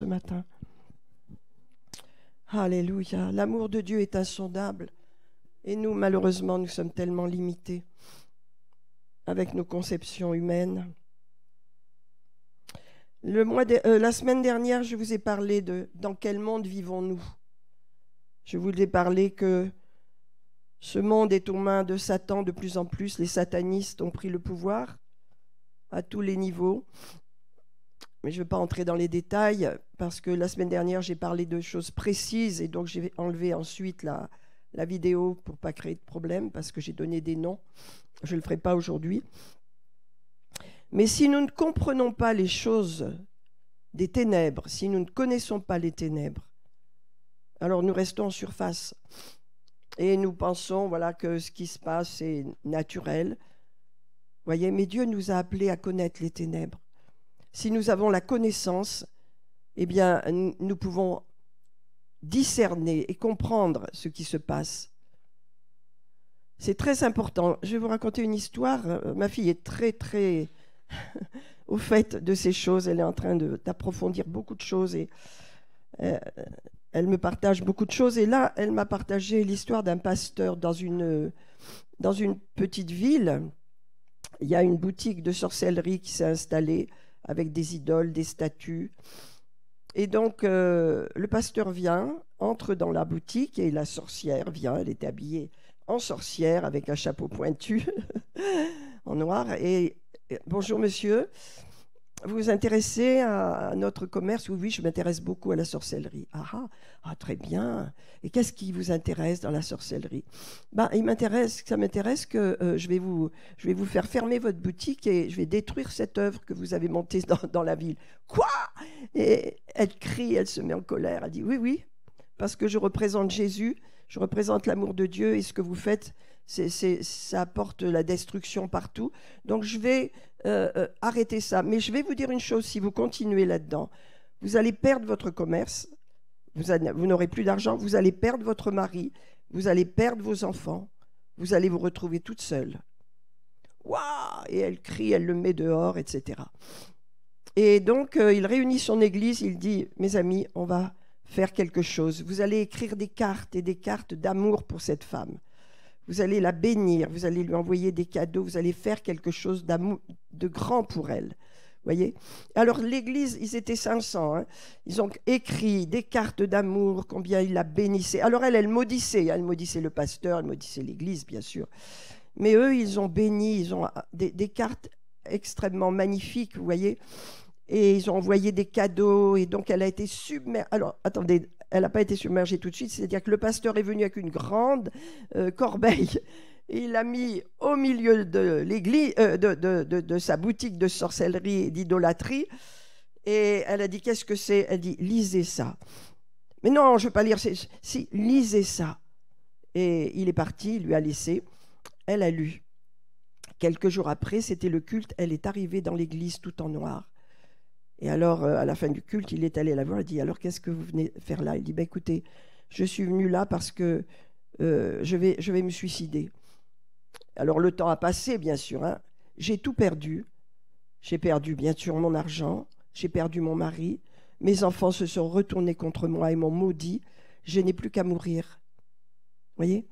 ce matin. Alléluia. L'amour de Dieu est insondable. Et nous, malheureusement, nous sommes tellement limités avec nos conceptions humaines. La semaine dernière, je vous ai parlé de dans quel monde vivons-nous. Je vous ai parlé que ce monde est aux mains de Satan de plus en plus. Les satanistes ont pris le pouvoir à tous les niveaux. Mais je ne vais pas entrer dans les détails parce que la semaine dernière, j'ai parlé de choses précises et donc j'ai enlevé ensuite la vidéo pour ne pas créer de problème parce que j'ai donné des noms. Je ne le ferai pas aujourd'hui. Mais si nous ne comprenons pas les choses des ténèbres, si nous ne connaissons pas les ténèbres, alors nous restons en surface. Et nous pensons que ce qui se passe est naturel. Voyez, mais Dieu nous a appelés à connaître les ténèbres. Si nous avons la connaissance, eh bien, nous pouvons discerner et comprendre ce qui se passe. C'est très important. Je vais vous raconter une histoire. Ma fille est très, très au fait de ces choses. Elle est en train d'approfondir beaucoup de choses et elle me partage beaucoup de choses. Et là, elle m'a partagé l'histoire d'un pasteur dans une petite ville. Il y a une boutique de sorcellerie qui s'est installée avec des idoles, des statues. Et donc, le pasteur entre dans la boutique et la sorcière vient. Elle est habillée en sorcière avec un chapeau pointu en noir. Et bonjour monsieur, vous vous intéressez à notre commerce? Oui, je m'intéresse beaucoup à la sorcellerie. Ah, très bien. Et qu'est-ce qui vous intéresse dans la sorcellerie? Ça m'intéresse que je vais vous faire fermer votre boutique et je vais détruire cette œuvre que vous avez montée dans la ville. Quoi? Et elle crie, elle se met en colère. Elle dit oui, parce que je représente Jésus, je représente l'amour de Dieu et ce que vous faites, ça apporte la destruction partout. Donc je vais arrêter ça. Mais je vais vous dire une chose, si vous continuez là-dedans, vous allez perdre votre commerce, vous n'aurez plus d'argent, vous allez perdre votre mari, vous allez perdre vos enfants, vous allez vous retrouver toute seule. Waouh! Et elle crie, elle le met dehors, etc. Et donc, il réunit son église, il dit, mes amis, on va faire quelque chose. Vous allez écrire des cartes et des cartes d'amour pour cette femme. Vous allez la bénir, vous allez lui envoyer des cadeaux, vous allez faire quelque chose de grand pour elle. Voyez? Alors l'église, ils étaient 500. Hein. Ils ont écrit des cartes d'amour, combien ils la bénissaient. Alors elle maudissait le pasteur, elle maudissait l'église, bien sûr. Mais eux, ils ont béni, ils ont des cartes extrêmement magnifiques, vous voyez? Et ils ont envoyé des cadeaux, et donc elle a été submergée. Alors, attendez, elle n'a pas été submergée tout de suite, c'est-à-dire que le pasteur est venu avec une grande corbeille, et il l'a mis au milieu de l'église, de sa boutique de sorcellerie et d'idolâtrie, et elle a dit, qu'est-ce que c'est? Elle dit, lisez ça. Mais non, je ne veux pas lire, si, lisez ça. Et il est parti, il lui a laissé, elle a lu. Quelques jours après, c'était le culte, elle est arrivée dans l'église tout en noir. Et alors, à la fin du culte, il est allé la voir, il dit, alors qu'est-ce que vous venez faire là? Il dit, écoutez, je suis venu là parce que je vais me suicider. Alors, le temps a passé, bien sûr. Hein. J'ai tout perdu. J'ai perdu, bien sûr, mon argent. J'ai perdu mon mari. Mes enfants se sont retournés contre moi et m'ont maudit. Je n'ai plus qu'à mourir. Vous voyez?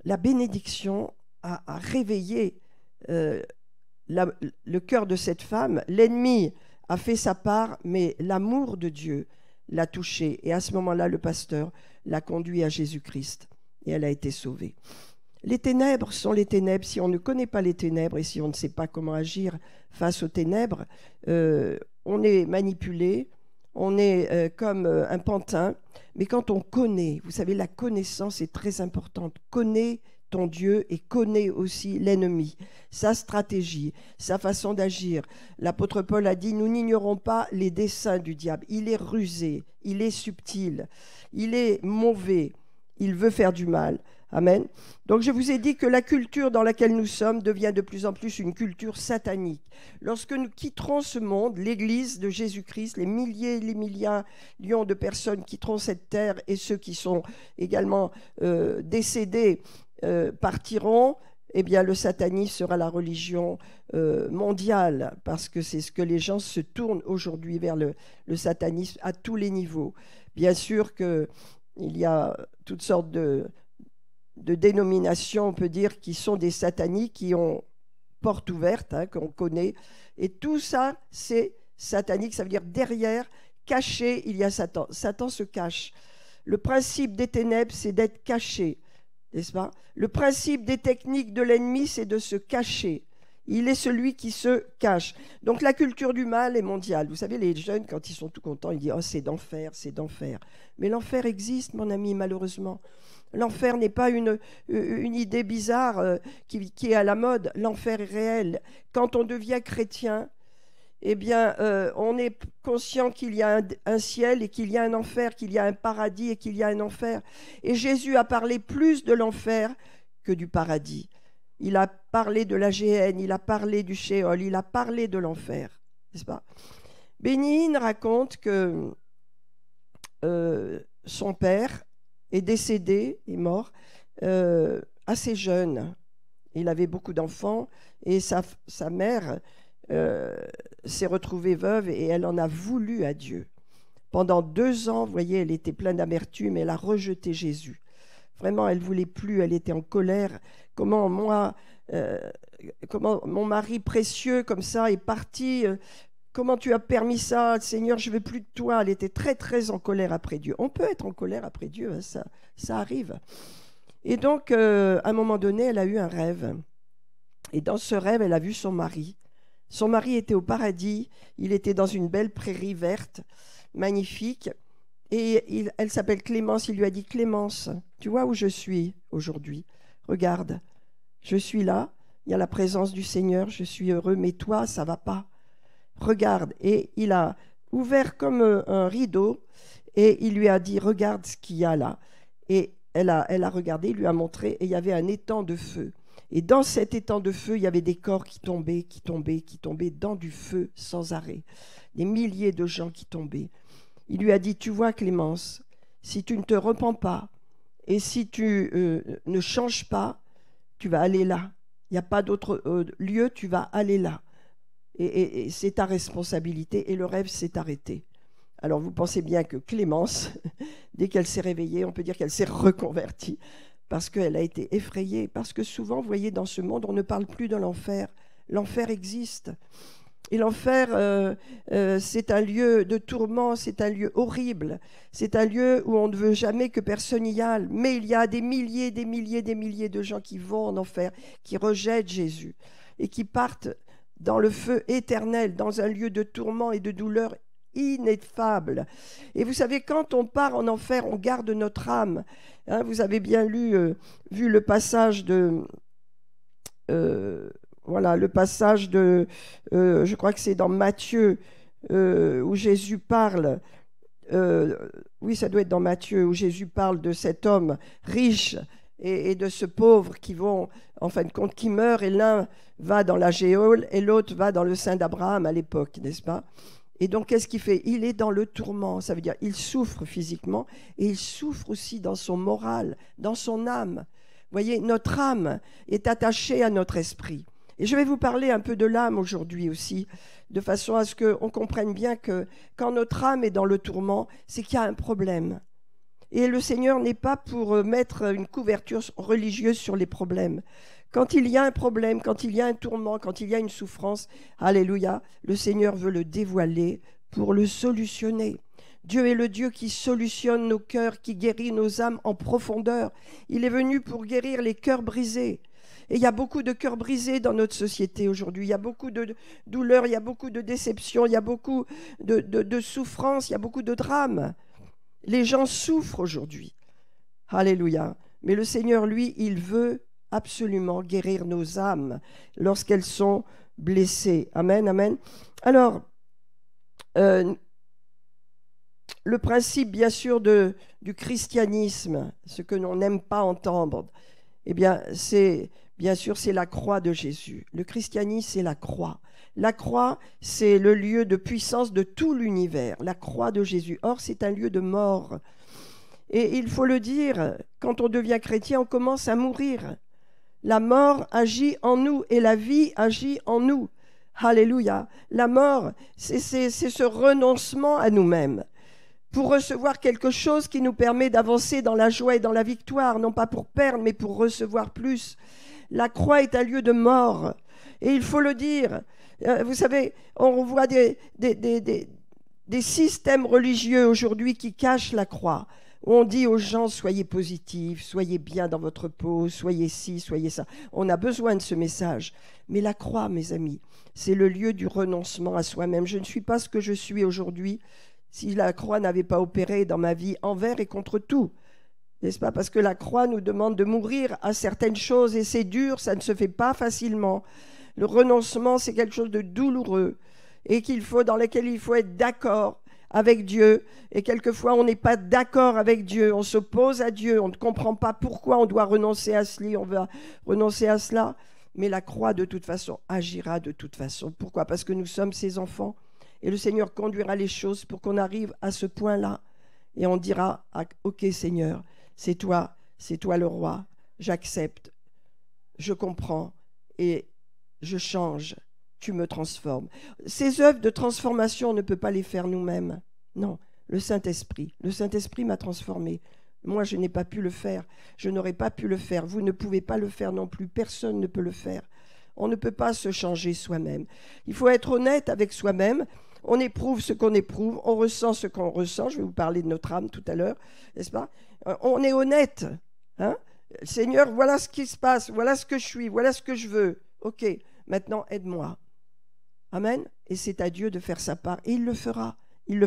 La bénédiction a réveillé le cœur de cette femme. L'ennemi a fait sa part, mais l'amour de Dieu l'a touchée. Et à ce moment-là, le pasteur l'a conduit à Jésus-Christ. Et elle a été sauvée. Les ténèbres sont les ténèbres. Si on ne connaît pas les ténèbres et si on ne sait pas comment agir face aux ténèbres, on est manipulé, on est comme un pantin. Mais quand on connaît, vous savez, la connaissance est très importante. Connais ton Dieu et connais aussi l'ennemi, sa stratégie, sa façon d'agir. L'apôtre Paul a dit, nous n'ignorons pas les desseins du diable. Il est rusé, il est subtil, il est mauvais, il veut faire du mal. Amen. Donc je vous ai dit que la culture dans laquelle nous sommes devient de plus en plus une culture satanique. Lorsque nous quitterons ce monde, l'Église de Jésus-Christ, les milliers et les millions de personnes quitteront cette terre et ceux qui sont également décédés partiront eh bien, le satanisme sera la religion mondiale, parce que c'est ce que les gens se tournent aujourd'hui vers le satanisme à tous les niveaux. Bien sûr qu'il y a toutes sortes de dénominations, on peut dire, qui sont des sataniques, qui ont porte ouverte, hein, qu'on connaît. Et tout ça, c'est satanique, ça veut dire derrière, caché, il y a Satan. Satan se cache. Le principe des ténèbres, c'est d'être caché, n'est-ce pas? Le principe des techniques de l'ennemi, c'est de se cacher. Il est celui qui se cache. Donc la culture du mal est mondiale. Vous savez, les jeunes, quand ils sont tout contents, ils disent « Oh, c'est d'enfer, c'est d'enfer ». Mais l'enfer existe, mon ami, malheureusement. L'enfer n'est pas une idée bizarre qui est à la mode. L'enfer est réel. Quand on devient chrétien, eh bien, on est conscient qu'il y a un ciel et qu'il y a un enfer, qu'il y a un paradis et qu'il y a un enfer. Et Jésus a parlé plus de l'enfer que du paradis. Il a parlé de la géhenne, il a parlé du Sheol, il a parlé de l'enfer, n'est-ce pas? Bénigne raconte que son père est décédé, est mort, assez jeune. Il avait beaucoup d'enfants et sa mère s'est retrouvée veuve et elle en a voulu à Dieu. Pendant 2 ans, vous voyez, elle était pleine d'amertume, elle a rejeté Jésus. Vraiment, elle ne voulait plus, elle était en colère. Comment mon mari précieux comme ça est parti, comment tu as permis ça, Seigneur, je ne veux plus de toi. Elle était très, très en colère après Dieu. On peut être en colère après Dieu, hein, ça arrive. Et donc, à un moment donné, elle a eu un rêve. Et dans ce rêve, elle a vu son mari. Son mari était au paradis, il était dans une belle prairie verte, magnifique. Et elle s'appelle Clémence, il lui a dit « Clémence, tu vois où je suis aujourd'hui? Regarde, je suis là, il y a la présence du Seigneur, je suis heureux, mais toi, ça ne va pas. Regarde. » Et il a ouvert comme un rideau et il lui a dit « Regarde ce qu'il y a là. » Et elle a regardé, il lui a montré, et il y avait un étang de feu. Et dans cet étang de feu, il y avait des corps qui tombaient dans du feu sans arrêt. Des milliers de gens qui tombaient. Il lui a dit, tu vois Clémence, si tu ne te repens pas et si tu ne changes pas, tu vas aller là. Il n'y a pas d'autre lieu, tu vas aller là. Et c'est ta responsabilité. Et le rêve s'est arrêté. Alors vous pensez bien que Clémence, dès qu'elle s'est réveillée, on peut dire qu'elle s'est reconvertie parce qu'elle a été effrayée. Parce que souvent, vous voyez, dans ce monde, on ne parle plus de l'enfer. L'enfer existe. Et l'enfer, c'est un lieu de tourment, c'est un lieu horrible, c'est un lieu où on ne veut jamais que personne y aille. Mais il y a des milliers de gens qui vont en enfer, qui rejettent Jésus et qui partent dans le feu éternel, dans un lieu de tourment et de douleur ineffable. Et vous savez, quand on part en enfer, on garde notre âme. Hein, vous avez bien vu le passage de... voilà, le passage de, je crois que c'est dans Matthieu, où Jésus parle, oui, ça doit être dans Matthieu, où Jésus parle de cet homme riche et de ce pauvre qui vont, en fin de compte, qui meurt, et l'un va dans la géole et l'autre va dans le sein d'Abraham à l'époque, n'est-ce pas? Et donc, qu'est-ce qu'il fait? Il est dans le tourment, ça veut dire il souffre physiquement et il souffre aussi dans son moral, dans son âme. Vous voyez, notre âme est attachée à notre esprit. Et je vais vous parler un peu de l'âme aujourd'hui aussi, de façon à ce qu'on comprenne bien que quand notre âme est dans le tourment, c'est qu'il y a un problème. Et le Seigneur n'est pas pour mettre une couverture religieuse sur les problèmes. Quand il y a un problème, quand il y a un tourment, quand il y a une souffrance, alléluia, le Seigneur veut le dévoiler pour le solutionner. Dieu est le Dieu qui solutionne nos cœurs, qui guérit nos âmes en profondeur. Il est venu pour guérir les cœurs brisés. Et il y a beaucoup de cœurs brisés dans notre société aujourd'hui. Il y a beaucoup de douleurs, il y a beaucoup de déceptions, il y a beaucoup de souffrances, il y a beaucoup de drames. Les gens souffrent aujourd'hui. Alléluia. Mais le Seigneur, lui, il veut absolument guérir nos âmes lorsqu'elles sont blessées. Amen, amen. Alors, le principe, bien sûr, du christianisme, ce que l'on n'aime pas entendre, eh bien, bien sûr, c'est la croix de Jésus. Le christianisme, c'est la croix. La croix, c'est le lieu de puissance de tout l'univers, la croix de Jésus. Or, c'est un lieu de mort. Et il faut le dire, quand on devient chrétien, on commence à mourir. La mort agit en nous et la vie agit en nous. Alléluia. La mort, c'est ce renoncement à nous-mêmes pour recevoir quelque chose qui nous permet d'avancer dans la joie et dans la victoire, non pas pour perdre, mais pour recevoir plus. La croix est un lieu de mort, et il faut le dire. Vous savez, on voit des systèmes religieux aujourd'hui qui cachent la croix. On dit aux gens, soyez positifs, soyez bien dans votre peau, soyez ci, soyez ça. On a besoin de ce message. Mais la croix, mes amis, c'est le lieu du renoncement à soi-même. Je ne suis pas ce que je suis aujourd'hui si la croix n'avait pas opéré dans ma vie envers et contre tout. N'est-ce pas? Parce que la croix nous demande de mourir à certaines choses et c'est dur, ça ne se fait pas facilement. Le renoncement, c'est quelque chose de douloureux et dans lequel il faut être d'accord avec Dieu. Et quelquefois, on n'est pas d'accord avec Dieu, on s'oppose à Dieu, on ne comprend pas pourquoi on doit renoncer à cela, on va renoncer à cela. Mais la croix, de toute façon, agira de toute façon. Pourquoi? Parce que nous sommes ses enfants. Et le Seigneur conduira les choses pour qu'on arrive à ce point-là. Et on dira, ok Seigneur, c'est toi le roi, j'accepte, je comprends et je change, tu me transformes. Ces œuvres de transformation, on ne peut pas les faire nous-mêmes. Non, le Saint-Esprit m'a transformé. Moi, je n'ai pas pu le faire, je n'aurais pas pu le faire, vous ne pouvez pas le faire non plus, personne ne peut le faire. On ne peut pas se changer soi-même. Il faut être honnête avec soi-même. On éprouve ce qu'on éprouve, on ressent ce qu'on ressent. Je vais vous parler de notre âme tout à l'heure, n'est-ce pas? On est honnête. Hein? Seigneur, voilà ce qui se passe, voilà ce que je suis, voilà ce que je veux. Ok, maintenant aide-moi. Amen. Et c'est à Dieu de faire sa part. Et il le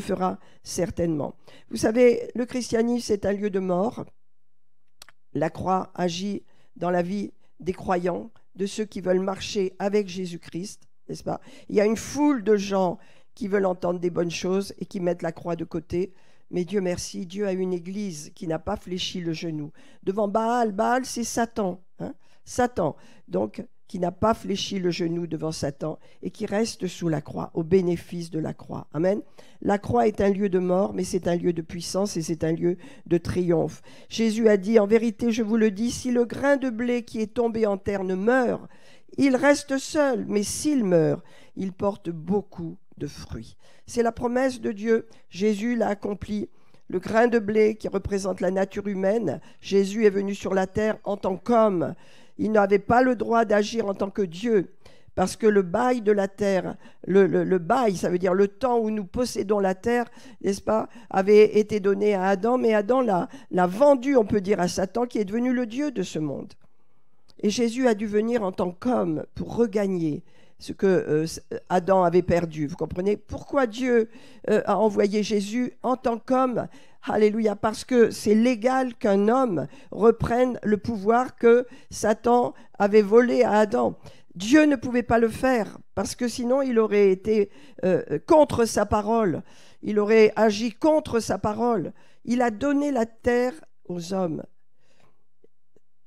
fera certainement. Vous savez, le christianisme, c'est un lieu de mort. La croix agit dans la vie des croyants, de ceux qui veulent marcher avec Jésus-Christ, n'est-ce pas? Il y a une foule de gens qui veulent entendre des bonnes choses et qui mettent la croix de côté. Mais Dieu merci, Dieu a une église qui n'a pas fléchi le genou. Devant Baal, Baal c'est Satan. Hein? Satan, donc, qui n'a pas fléchi le genou devant Satan et qui reste sous la croix, au bénéfice de la croix. Amen. La croix est un lieu de mort, mais c'est un lieu de puissance et c'est un lieu de triomphe. Jésus a dit, en vérité, je vous le dis, si le grain de blé qui est tombé en terre ne meurt, il reste seul, mais s'il meurt, il porte beaucoup de fruits. C'est la promesse de Dieu. Jésus l'a accompli. Le grain de blé qui représente la nature humaine, Jésus est venu sur la terre en tant qu'homme. Il n'avait pas le droit d'agir en tant que Dieu, parce que le bail de la terre, le bail, ça veut dire le temps où nous possédons la terre, n'est-ce pas, avait été donné à Adam, mais Adam l'a vendu, on peut dire, à Satan, qui est devenu le Dieu de ce monde. Et Jésus a dû venir en tant qu'homme pour regagner ce que Adam avait perdu. Vous comprenez? Pourquoi Dieu a envoyé Jésus en tant qu'homme? Alléluia, parce que c'est légal qu'un homme reprenne le pouvoir que Satan avait volé à Adam. Dieu ne pouvait pas le faire, parce que sinon il aurait été contre sa parole. Il aurait agi contre sa parole. Il a donné la terre aux hommes.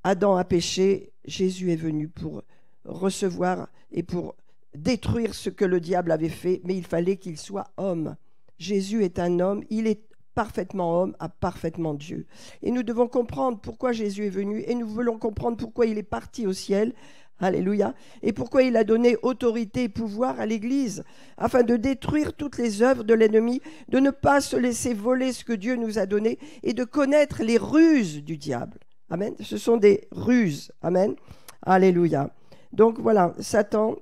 Adam a péché, Jésus est venu pour recevoir et pour détruire ce que le diable avait fait, mais il fallait qu'il soit homme. Jésus est un homme, il est parfaitement homme, à parfaitement Dieu. Et nous devons comprendre pourquoi Jésus est venu, et nous voulons comprendre pourquoi il est parti au ciel, alléluia, et pourquoi il a donné autorité et pouvoir à l'Église, afin de détruire toutes les œuvres de l'ennemi, de ne pas se laisser voler ce que Dieu nous a donné, et de connaître les ruses du diable. Amen. Ce sont des ruses. Amen. Alléluia. Donc voilà, Satan,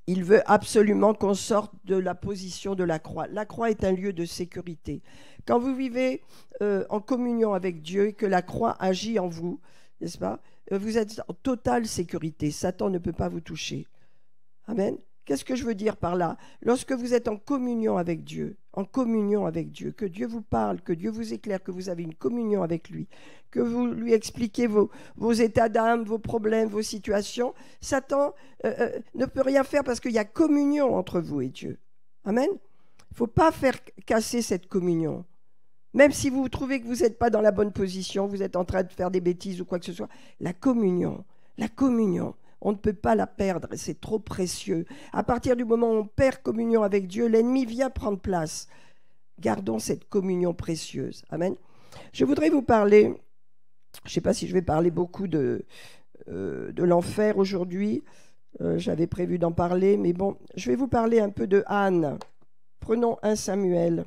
il veut absolument qu'on sorte de la position de la croix. La croix est un lieu de sécurité. Quand vous vivez en communion avec Dieu et que la croix agit en vous, n'est-ce pas, vous êtes en totale sécurité. Satan ne peut pas vous toucher. Amen. Qu'est-ce que je veux dire par là? Lorsque vous êtes en communion avec Dieu, que Dieu vous parle, que Dieu vous éclaire, que vous avez une communion avec lui, que vous lui expliquez vos états d'âme, vos problèmes, vos situations, Satan ne peut rien faire parce qu'il y a communion entre vous et Dieu. Amen. Il ne faut pas faire casser cette communion. Même si vous trouvez que vous n'êtes pas dans la bonne position, vous êtes en train de faire des bêtises ou quoi que ce soit, la communion, on ne peut pas la perdre, c'est trop précieux. À partir du moment où on perd communion avec Dieu, l'ennemi vient prendre place. Gardons cette communion précieuse. Amen. Je voudrais vous parler, je ne sais pas si je vais parler beaucoup de de l'enfer aujourd'hui. J'avais prévu d'en parler, mais bon, je vais vous parler un peu de Anne. Prenons 1 Samuel.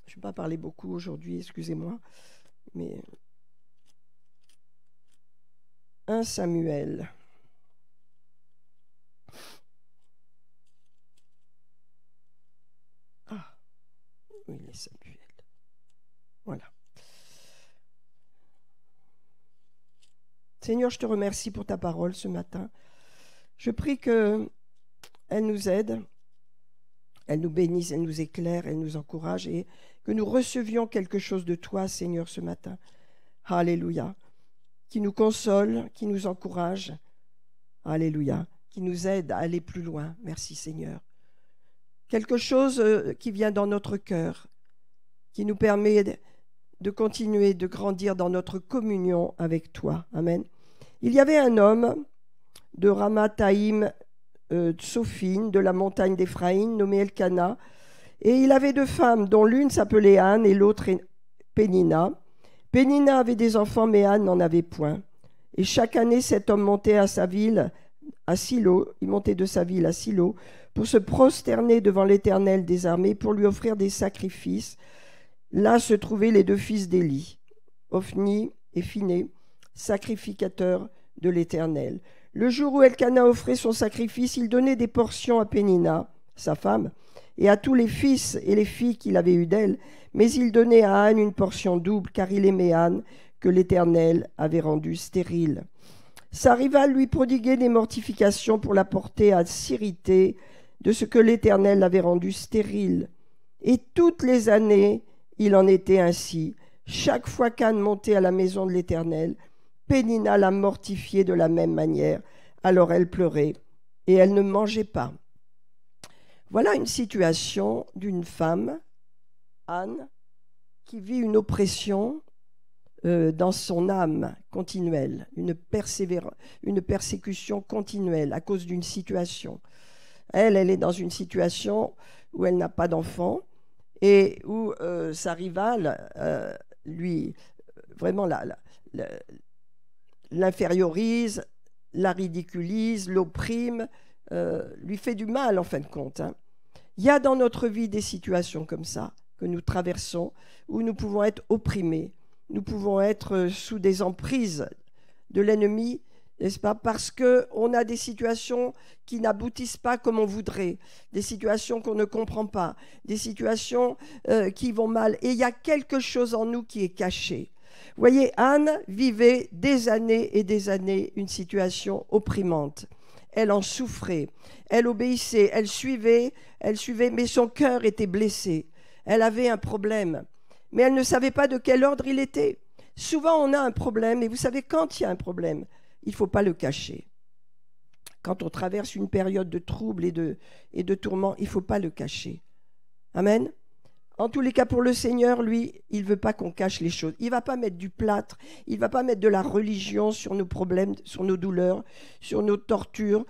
Je ne vais pas parler beaucoup aujourd'hui, excusez-moi, mais 1 Samuel. Ah, oui, les Samuel. Voilà. Seigneur, je te remercie pour ta parole ce matin. Je prie qu'elle nous aide, elle nous bénisse, elle nous éclaire, elle nous encourage et que nous recevions quelque chose de toi, Seigneur, ce matin. Alléluia. Qui nous console, qui nous encourage. Alléluia. Qui nous aide à aller plus loin. Merci, Seigneur. Quelque chose qui vient dans notre cœur, qui nous permet de continuer de grandir dans notre communion avec toi. Amen. Il y avait un homme de Ramathaïm Tsophine, de la montagne d'Éphraïm, nommé Elkana, et il avait 2 femmes, dont l'une s'appelait Anne et l'autre Pénina. Pénina avait des enfants, mais Anne n'en avait point. Et chaque année, cet homme montait à sa ville, à Silo, il montait de sa ville à Silo, pour se prosterner devant l'Éternel des armées, pour lui offrir des sacrifices. Là se trouvaient les 2 fils d'Élie, Ophni et Phiné, sacrificateurs de l'Éternel. Le jour où Elkana offrait son sacrifice, il donnait des portions à Pénina, sa femme, et à tous les fils et les filles qu'il avait eus d'elle, mais il donnait à Anne une portion double, car il aimait Anne, que l'Éternel avait rendue stérile. Sa rivale lui prodiguait des mortifications pour la porter à s'irriter de ce que l'Éternel avait rendu stérile. Et toutes les années, il en était ainsi. Chaque fois qu'Anne montait à la maison de l'Éternel, Pénina la mortifiait de la même manière. Alors elle pleurait et elle ne mangeait pas. Voilà une situation d'une femme, Anne, qui vit une oppression dans son âme continuelle, une persécution continuelle à cause d'une situation. Elle est dans une situation où elle n'a pas d'enfant et où sa rivale lui vraiment l'infériorise, la ridiculise, l'opprime, lui fait du mal en fin de compte. Il y a dans notre vie des situations comme ça que nous traversons où nous pouvons être opprimés, nous pouvons être sous des emprises de l'ennemi, n'est-ce pas? Parce qu'on a des situations qui n'aboutissent pas comme on voudrait, des situations qu'on ne comprend pas, des situations qui vont mal. Et il y a quelque chose en nous qui est caché. Vous voyez, Anne vivait des années et des années une situation opprimante. Elle en souffrait, elle obéissait, elle suivait, mais son cœur était blessé. Elle avait un problème, mais elle ne savait pas de quel ordre il était. Souvent, on a un problème, et vous savez, quand il y a un problème, il ne faut pas le cacher. Quand on traverse une période de trouble et de tourment, il ne faut pas le cacher. Amen. En tous les cas, pour le Seigneur, lui, il ne veut pas qu'on cache les choses. Il ne va pas mettre du plâtre, il ne va pas mettre de la religion sur nos problèmes, sur nos douleurs, sur nos tortures,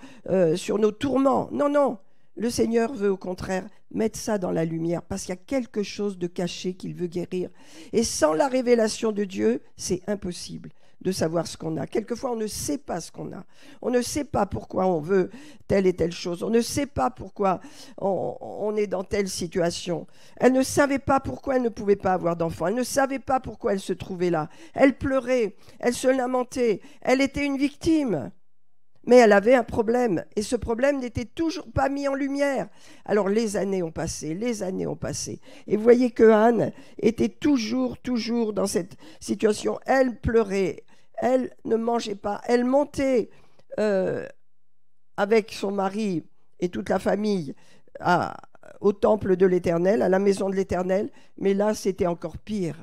sur nos tourments. Non, non. Le Seigneur veut au contraire mettre ça dans la lumière parce qu'il y a quelque chose de caché qu'il veut guérir. Et sans la révélation de Dieu, c'est impossible de savoir ce qu'on a. Quelquefois, on ne sait pas ce qu'on a. On ne sait pas pourquoi on veut telle et telle chose. On ne sait pas pourquoi on est dans telle situation. Elle ne savait pas pourquoi elle ne pouvait pas avoir d'enfant. Elle ne savait pas pourquoi elle se trouvait là. Elle pleurait, elle se lamentait. Elle était une victime. Mais elle avait un problème, et ce problème n'était toujours pas mis en lumière. Alors les années ont passé, et vous voyez que Anne était toujours dans cette situation. Elle pleurait, elle ne mangeait pas, elle montait avec son mari et toute la famille au temple de l'Éternel, à la maison de l'Éternel, mais là c'était encore pire.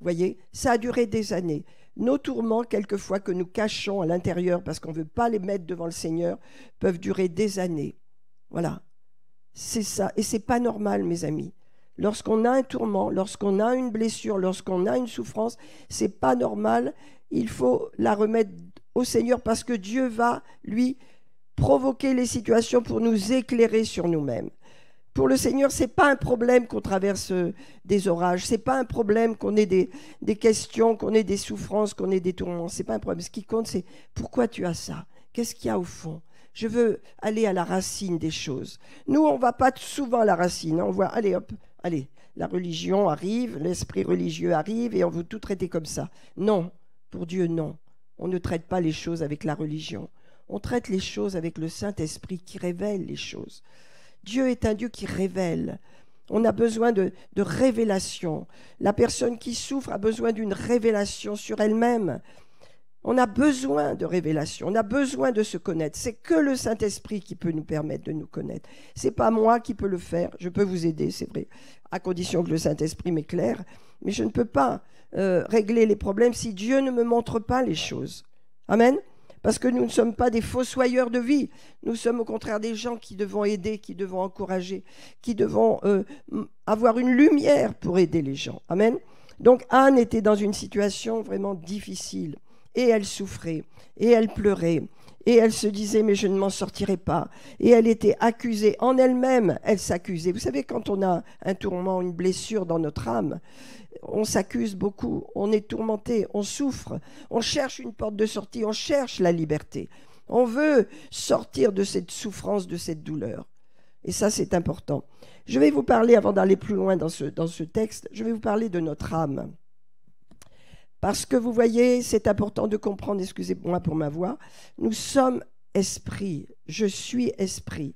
Vous voyez, ça a duré des années. Nos tourments, quelquefois, que nous cachons à l'intérieur parce qu'on ne veut pas les mettre devant le Seigneur, peuvent durer des années. Voilà, c'est ça. Et ce n'est pas normal, mes amis. Lorsqu'on a un tourment, lorsqu'on a une blessure, lorsqu'on a une souffrance, ce n'est pas normal. Il faut la remettre au Seigneur parce que Dieu va, lui, provoquer les situations pour nous éclairer sur nous-mêmes. Pour le Seigneur, ce n'est pas un problème qu'on traverse des orages, ce n'est pas un problème qu'on ait des questions, qu'on ait des souffrances, qu'on ait des tourments. Ce n'est pas un problème. Ce qui compte, c'est pourquoi tu as ça? Qu'est-ce qu'il y a au fond? Je veux aller à la racine des choses. Nous, on ne va pas souvent à la racine. On voit, allez, hop, allez, la religion arrive, l'esprit religieux arrive et on veut tout traiter comme ça. Non, pour Dieu, non. On ne traite pas les choses avec la religion. On traite les choses avec le Saint-Esprit qui révèle les choses. Dieu est un Dieu qui révèle. On a besoin de révélation. La personne qui souffre a besoin d'une révélation sur elle-même. On a besoin de révélation, on a besoin de se connaître. C'est que le Saint-Esprit qui peut nous permettre de nous connaître. Ce n'est pas moi qui peux le faire. Je peux vous aider, c'est vrai, à condition que le Saint-Esprit m'éclaire. Mais je ne peux pas régler les problèmes si Dieu ne me montre pas les choses. Amen. Parce que nous ne sommes pas des fossoyeurs de vie. Nous sommes au contraire des gens qui devons aider, qui devons encourager, qui devons avoir une lumière pour aider les gens. Amen. Donc Anne était dans une situation vraiment difficile. Et elle souffrait, et elle pleurait, et elle se disait « mais je ne m'en sortirai pas ». Et elle était accusée en elle-même, elle s'accusait. Vous savez, quand on a un tourment, une blessure dans notre âme, on s'accuse beaucoup, on est tourmenté, on souffre, on cherche une porte de sortie, on cherche la liberté. On veut sortir de cette souffrance, de cette douleur. Et ça, c'est important. Je vais vous parler, avant d'aller plus loin dans ce texte, je vais vous parler de notre âme. Parce que vous voyez, c'est important de comprendre, excusez-moi pour ma voix, nous sommes esprit, je suis esprit.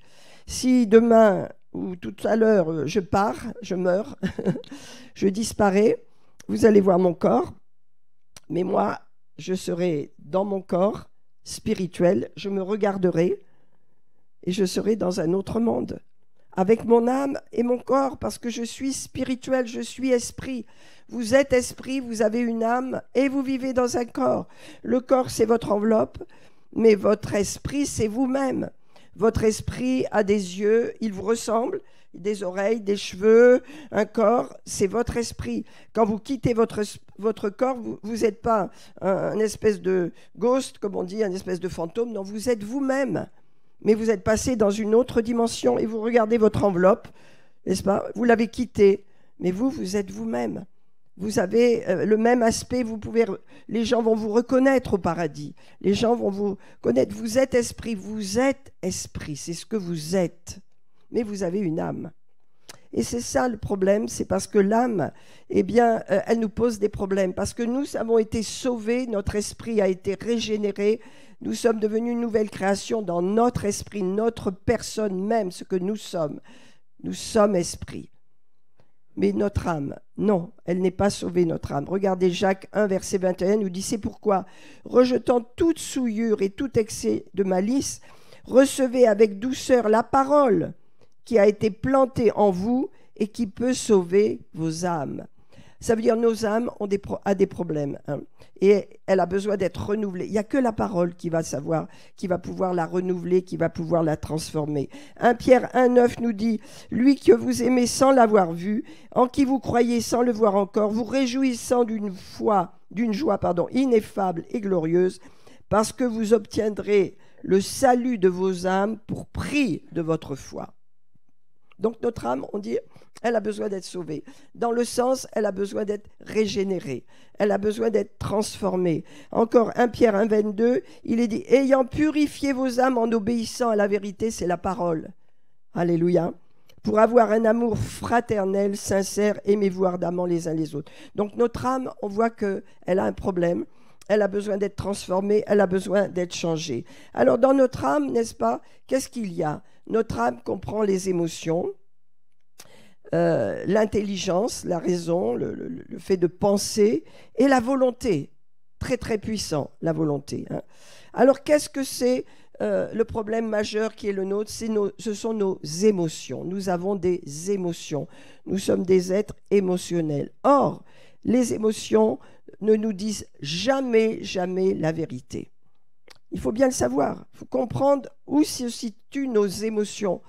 Si demain ou tout à l'heure je pars, je meurs, je disparais, vous allez voir mon corps, mais moi, je serai dans mon corps spirituel, je me regarderai et je serai dans un autre monde. Avec mon âme et mon corps, parce que je suis spirituel, je suis esprit. Vous êtes esprit, vous avez une âme et vous vivez dans un corps. Le corps, c'est votre enveloppe, mais votre esprit, c'est vous-même. Votre esprit a des yeux, il vous ressemble, des oreilles, des cheveux, un corps, c'est votre esprit. Quand vous quittez votre corps, vous n'êtes pas un espèce de ghost, comme on dit, un espèce de fantôme, non, vous êtes vous-même. Mais vous êtes passé dans une autre dimension et vous regardez votre enveloppe, n'est-ce pas? Vous l'avez quittée, mais vous êtes vous-même. Vous avez le même aspect, les gens vont vous reconnaître au paradis. Les gens vont vous connaître. Vous êtes esprit, c'est ce que vous êtes. Mais vous avez une âme. Et c'est ça le problème, c'est parce que l'âme, eh bien, elle nous pose des problèmes. Parce que nous avons été sauvés, notre esprit a été régénéré, nous sommes devenus une nouvelle création dans notre esprit, notre personne même, ce que nous sommes. Nous sommes esprit. Mais notre âme, non, elle n'est pas sauvée, notre âme. Regardez Jacques 1, verset 21, nous dit « C'est pourquoi, rejetant toute souillure et tout excès de malice, recevez avec douceur la parole qui a été plantée en vous et qui peut sauver vos âmes. » Ça veut dire nos âmes ont des problèmes, hein, et elle a besoin d'être renouvelée. Il n'y a que la parole qui va pouvoir la renouveler, qui va pouvoir la transformer. 1 Pierre 1,9 nous dit « Lui que vous aimez sans l'avoir vu, en qui vous croyez sans le voir encore, vous réjouissant d'une joie ineffable et glorieuse, parce que vous obtiendrez le salut de vos âmes pour prix de votre foi. » Donc notre âme, on dit, elle a besoin d'être sauvée. Dans le sens, elle a besoin d'être régénérée. Elle a besoin d'être transformée. Encore 1 Pierre 1, 22, il est dit « Ayant purifié vos âmes en obéissant à la vérité », c'est la parole. Alléluia. Pour avoir un amour fraternel, sincère, aimez-vous ardemment les uns les autres. Donc notre âme, on voit qu'elle a un problème. Elle a besoin d'être transformée, elle a besoin d'être changée. Alors dans notre âme, n'est-ce pas, qu'est-ce qu'il y a? Notre âme comprend les émotions, l'intelligence, la raison, le fait de penser et la volonté. Très très puissant, la volonté. Hein. Alors qu'est-ce que c'est le problème majeur qui est le nôtre? Ce sont nos émotions. Nous avons des émotions. Nous sommes des êtres émotionnels. Or, les émotions ne nous disent jamais, jamais la vérité. Il faut bien le savoir. Il faut comprendre où se situent nos émotions.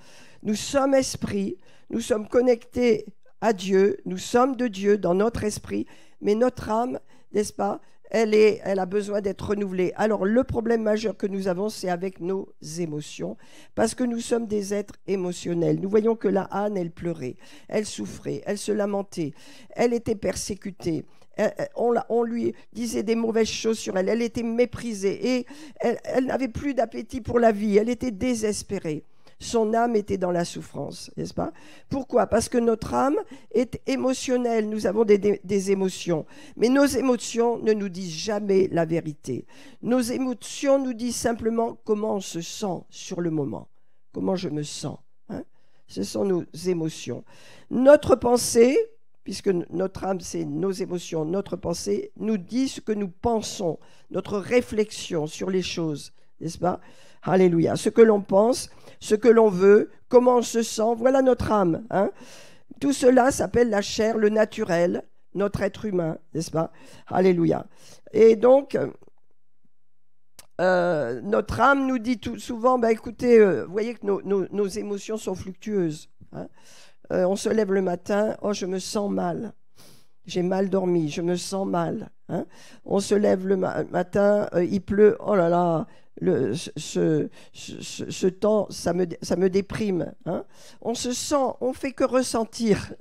Nous sommes esprit, nous sommes connectés à Dieu, nous sommes de Dieu dans notre esprit, mais notre âme, n'est-ce pas, elle a besoin d'être renouvelée. Alors, le problème majeur que nous avons, c'est avec nos émotions, parce que nous sommes des êtres émotionnels. Nous voyons que la Anne, elle pleurait, elle souffrait, elle se lamentait, elle était persécutée. On lui disait des mauvaises choses sur elle, elle était méprisée et elle n'avait plus d'appétit pour la vie, elle était désespérée. Son âme était dans la souffrance, n'est-ce pas? Pourquoi? Parce que notre âme est émotionnelle, nous avons des émotions, mais nos émotions ne nous disent jamais la vérité. Nos émotions nous disent simplement comment on se sent sur le moment, comment je me sens. Hein? Ce sont nos émotions. Notre pensée, puisque notre âme, c'est nos émotions, notre pensée nous dit ce que nous pensons, notre réflexion sur les choses, n'est-ce pas? Alléluia. Ce que l'on pense, ce que l'on veut, comment on se sent, voilà notre âme. Hein? Tout cela s'appelle la chair, le naturel, notre être humain, n'est-ce pas? Alléluia. Et donc, notre âme nous dit tout souvent, écoutez, vous voyez que nos émotions sont fluctueuses. Hein? On se lève le matin, oh, je me sens mal. J'ai mal dormi, je me sens mal. Hein? On se lève le matin, il pleut, oh là là, ce temps, ça me déprime. Hein? On se sent, on fait que ressentir.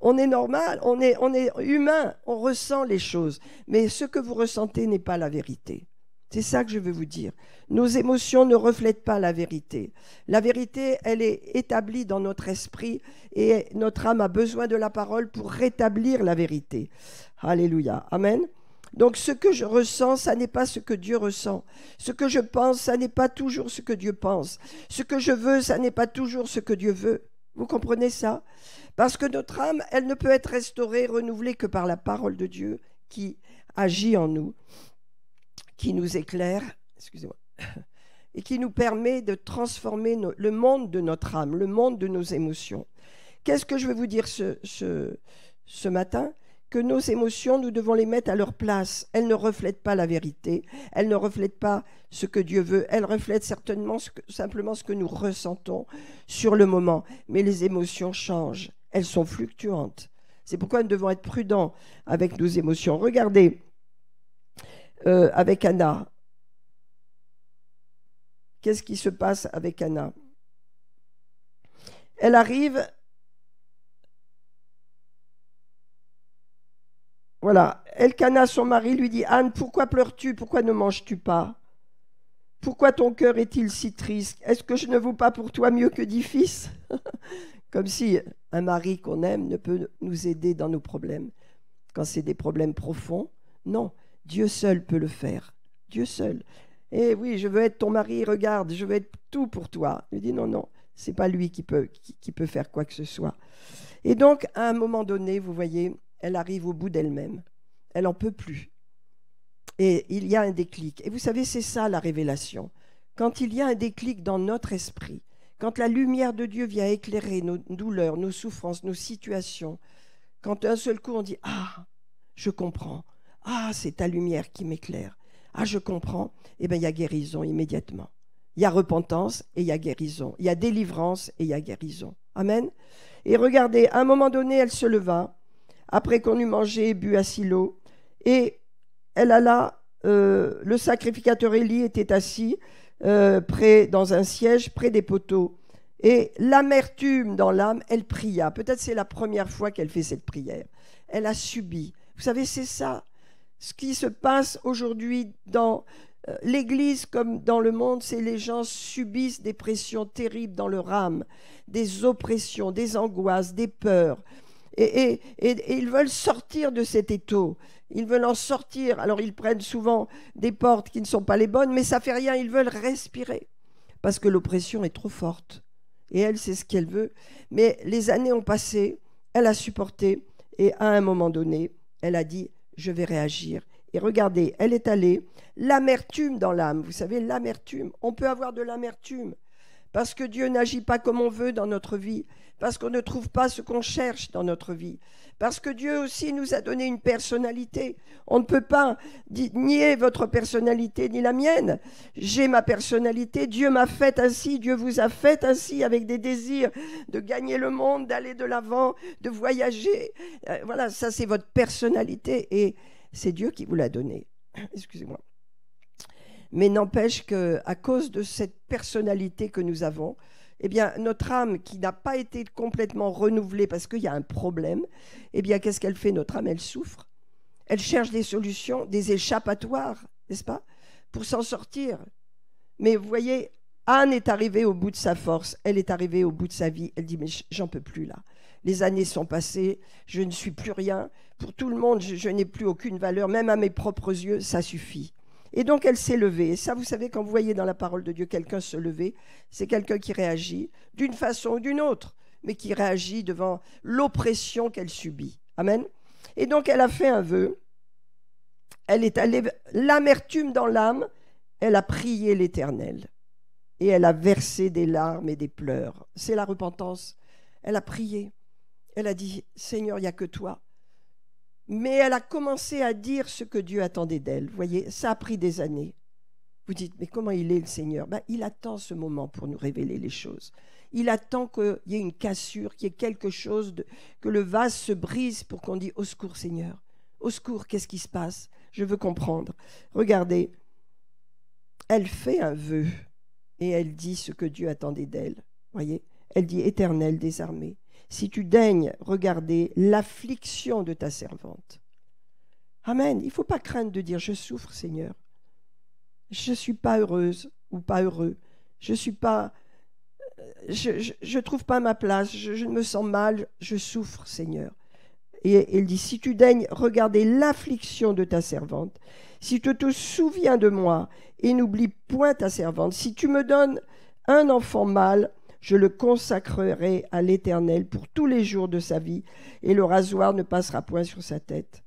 On est normal, on est humain, on ressent les choses. Mais ce que vous ressentez n'est pas la vérité. C'est ça que je veux vous dire. Nos émotions ne reflètent pas la vérité. La vérité, elle est établie dans notre esprit et notre âme a besoin de la parole pour rétablir la vérité. Alléluia. Amen. Donc ce que je ressens, ça n'est pas ce que Dieu ressent. Ce que je pense, ça n'est pas toujours ce que Dieu pense. Ce que je veux, ça n'est pas toujours ce que Dieu veut. Vous comprenez ça? Parce que notre âme, elle ne peut être restaurée, renouvelée que par la parole de Dieu qui agit en nous, qui nous éclaire, excusez-moi, et qui nous permet de transformer le monde de notre âme, le monde de nos émotions. Qu'est-ce que je veux vous dire ce matin? Que nos émotions, nous devons les mettre à leur place. Elles ne reflètent pas la vérité, elles ne reflètent pas ce que Dieu veut, elles reflètent certainement simplement ce que nous ressentons sur le moment. Mais les émotions changent, elles sont fluctuantes. C'est pourquoi nous devons être prudents avec nos émotions. Regardez, avec Anna. Qu'est-ce qui se passe avec Anna? Elle arrive, voilà, Elkana, son mari, lui dit: Anne, pourquoi pleures-tu? Pourquoi ne manges-tu pas? Pourquoi ton cœur est-il si triste? Est-ce que je ne vaux pas pour toi mieux que 10 fils? Comme si un mari qu'on aime ne peut nous aider dans nos problèmes. Quand c'est des problèmes profonds, non. Dieu seul peut le faire. Dieu seul. Et oui, je veux être ton mari, regarde, je veux être tout pour toi. Il dit non, c'est pas lui qui peut faire quoi que ce soit. Et donc, à un moment donné, vous voyez, elle arrive au bout d'elle-même. Elle n'en peut plus. Et il y a un déclic. Et vous savez, c'est ça la révélation. Quand il y a un déclic dans notre esprit, quand la lumière de Dieu vient éclairer nos douleurs, nos souffrances, nos situations, quand d'un seul coup on dit: ah, je comprends. Ah, c'est ta lumière qui m'éclaire. Ah, je comprends. Eh bien, il y a guérison immédiatement. Il y a repentance et il y a guérison. Il y a délivrance et il y a guérison. Amen. Et regardez, à un moment donné, elle se leva, après qu'on eut mangé et bu à Silo, et elle alla, le sacrificateur Élie était assis dans un siège près des poteaux. Et l'amertume dans l'âme, elle pria. Peut-être c'est la première fois qu'elle fait cette prière. Elle a subi. Vous savez, c'est ça. Ce qui se passe aujourd'hui dans l'Église comme dans le monde, c'est les gens subissent des pressions terribles dans leur âme, des oppressions, des angoisses, des peurs. Et ils veulent sortir de cet étau. Ils veulent en sortir. Alors ils prennent souvent des portes qui ne sont pas les bonnes, mais ça ne fait rien. Ils veulent respirer parce que l'oppression est trop forte. Et elle, c'est ce qu'elle veut. Mais les années ont passé, elle a supporté. Et à un moment donné, elle a dit: je vais réagir. Et regardez, elle est allée, l'amertume dans l'âme. Vous savez, l'amertume, on peut avoir de l'amertume parce que Dieu n'agit pas comme on veut dans notre vie, parce qu'on ne trouve pas ce qu'on cherche dans notre vie, parce que Dieu aussi nous a donné une personnalité. On ne peut pas nier votre personnalité ni la mienne. J'ai ma personnalité, Dieu m'a fait ainsi, Dieu vous a fait ainsi, avec des désirs de gagner le monde, d'aller de l'avant, de voyager. Voilà, ça c'est votre personnalité et c'est Dieu qui vous l'a donné. Excusez-moi. Mais n'empêche qu'à cause de cette personnalité que nous avons, eh bien, notre âme qui n'a pas été complètement renouvelée parce qu'il y a un problème, eh bien, qu'est-ce qu'elle fait? Notre âme, elle souffre. Elle cherche des solutions, des échappatoires, n'est-ce pas, pour s'en sortir. Mais vous voyez, Anne est arrivée au bout de sa force, elle est arrivée au bout de sa vie. Elle dit, mais j'en peux plus là. Les années sont passées, je ne suis plus rien. Pour tout le monde, je n'ai plus aucune valeur, même à mes propres yeux, ça suffit. Et donc elle s'est levée. Et ça, vous savez, quand vous voyez dans la parole de Dieu quelqu'un se lever, c'est quelqu'un qui réagit d'une façon ou d'une autre, mais qui réagit devant l'oppression qu'elle subit. Amen. Et donc elle a fait un vœu. Elle est allée, l'amertume dans l'âme, elle a prié l'Éternel. Et elle a versé des larmes et des pleurs. C'est la repentance. Elle a prié. Elle a dit, Seigneur, il n'y a que toi. Mais elle a commencé à dire ce que Dieu attendait d'elle. Vous voyez, ça a pris des années. Vous dites, mais comment il est le Seigneur? Il attend ce moment pour nous révéler les choses. Il attend qu'il y ait une cassure, qu'il y ait quelque chose, que le vase se brise pour qu'on dise, au secours Seigneur, au secours, qu'est-ce qui se passe? Je veux comprendre. Regardez, elle fait un vœu et elle dit ce que Dieu attendait d'elle. Voyez, elle dit, Éternel des armées, si tu daignes regarder l'affliction de ta servante. Amen. Il ne faut pas craindre de dire, je souffre Seigneur. Je ne suis pas heureuse ou pas heureux. Je suis pas, je trouve pas ma place. Je me sens mal. Je souffre Seigneur. Et il dit, si tu daignes regarder l'affliction de ta servante, si tu te souviens de moi et n'oublie point ta servante, si tu me donnes un enfant mâle, je le consacrerai à l'Éternel pour tous les jours de sa vie, et le rasoir ne passera point sur sa tête.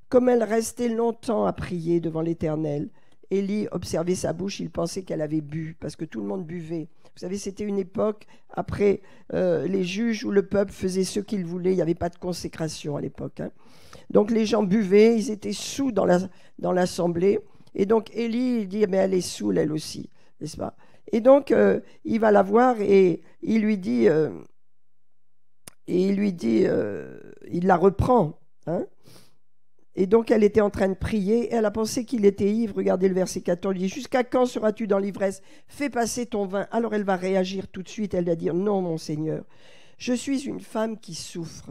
Comme elle restait longtemps à prier devant l'Éternel, Élie observait sa bouche, il pensait qu'elle avait bu, parce que tout le monde buvait. Vous savez, c'était une époque, après les juges, où le peuple faisait ce qu'il voulait, il n'y avait pas de consécration à l'époque. Donc les gens buvaient, ils étaient saouls dans l'assemblée, et donc Élie, il dit, mais elle est saoule elle aussi, n'est-ce pas? Et donc, il va la voir et il lui dit, il la reprend. Hein? Et donc, elle était en train de prier et elle a pensé qu'il était ivre. Regardez le verset 14, il dit, jusqu'à quand seras-tu dans l'ivresse? Fais passer ton vin. Alors, elle va réagir tout de suite. Elle va dire, non, mon Seigneur, je suis une femme qui souffre.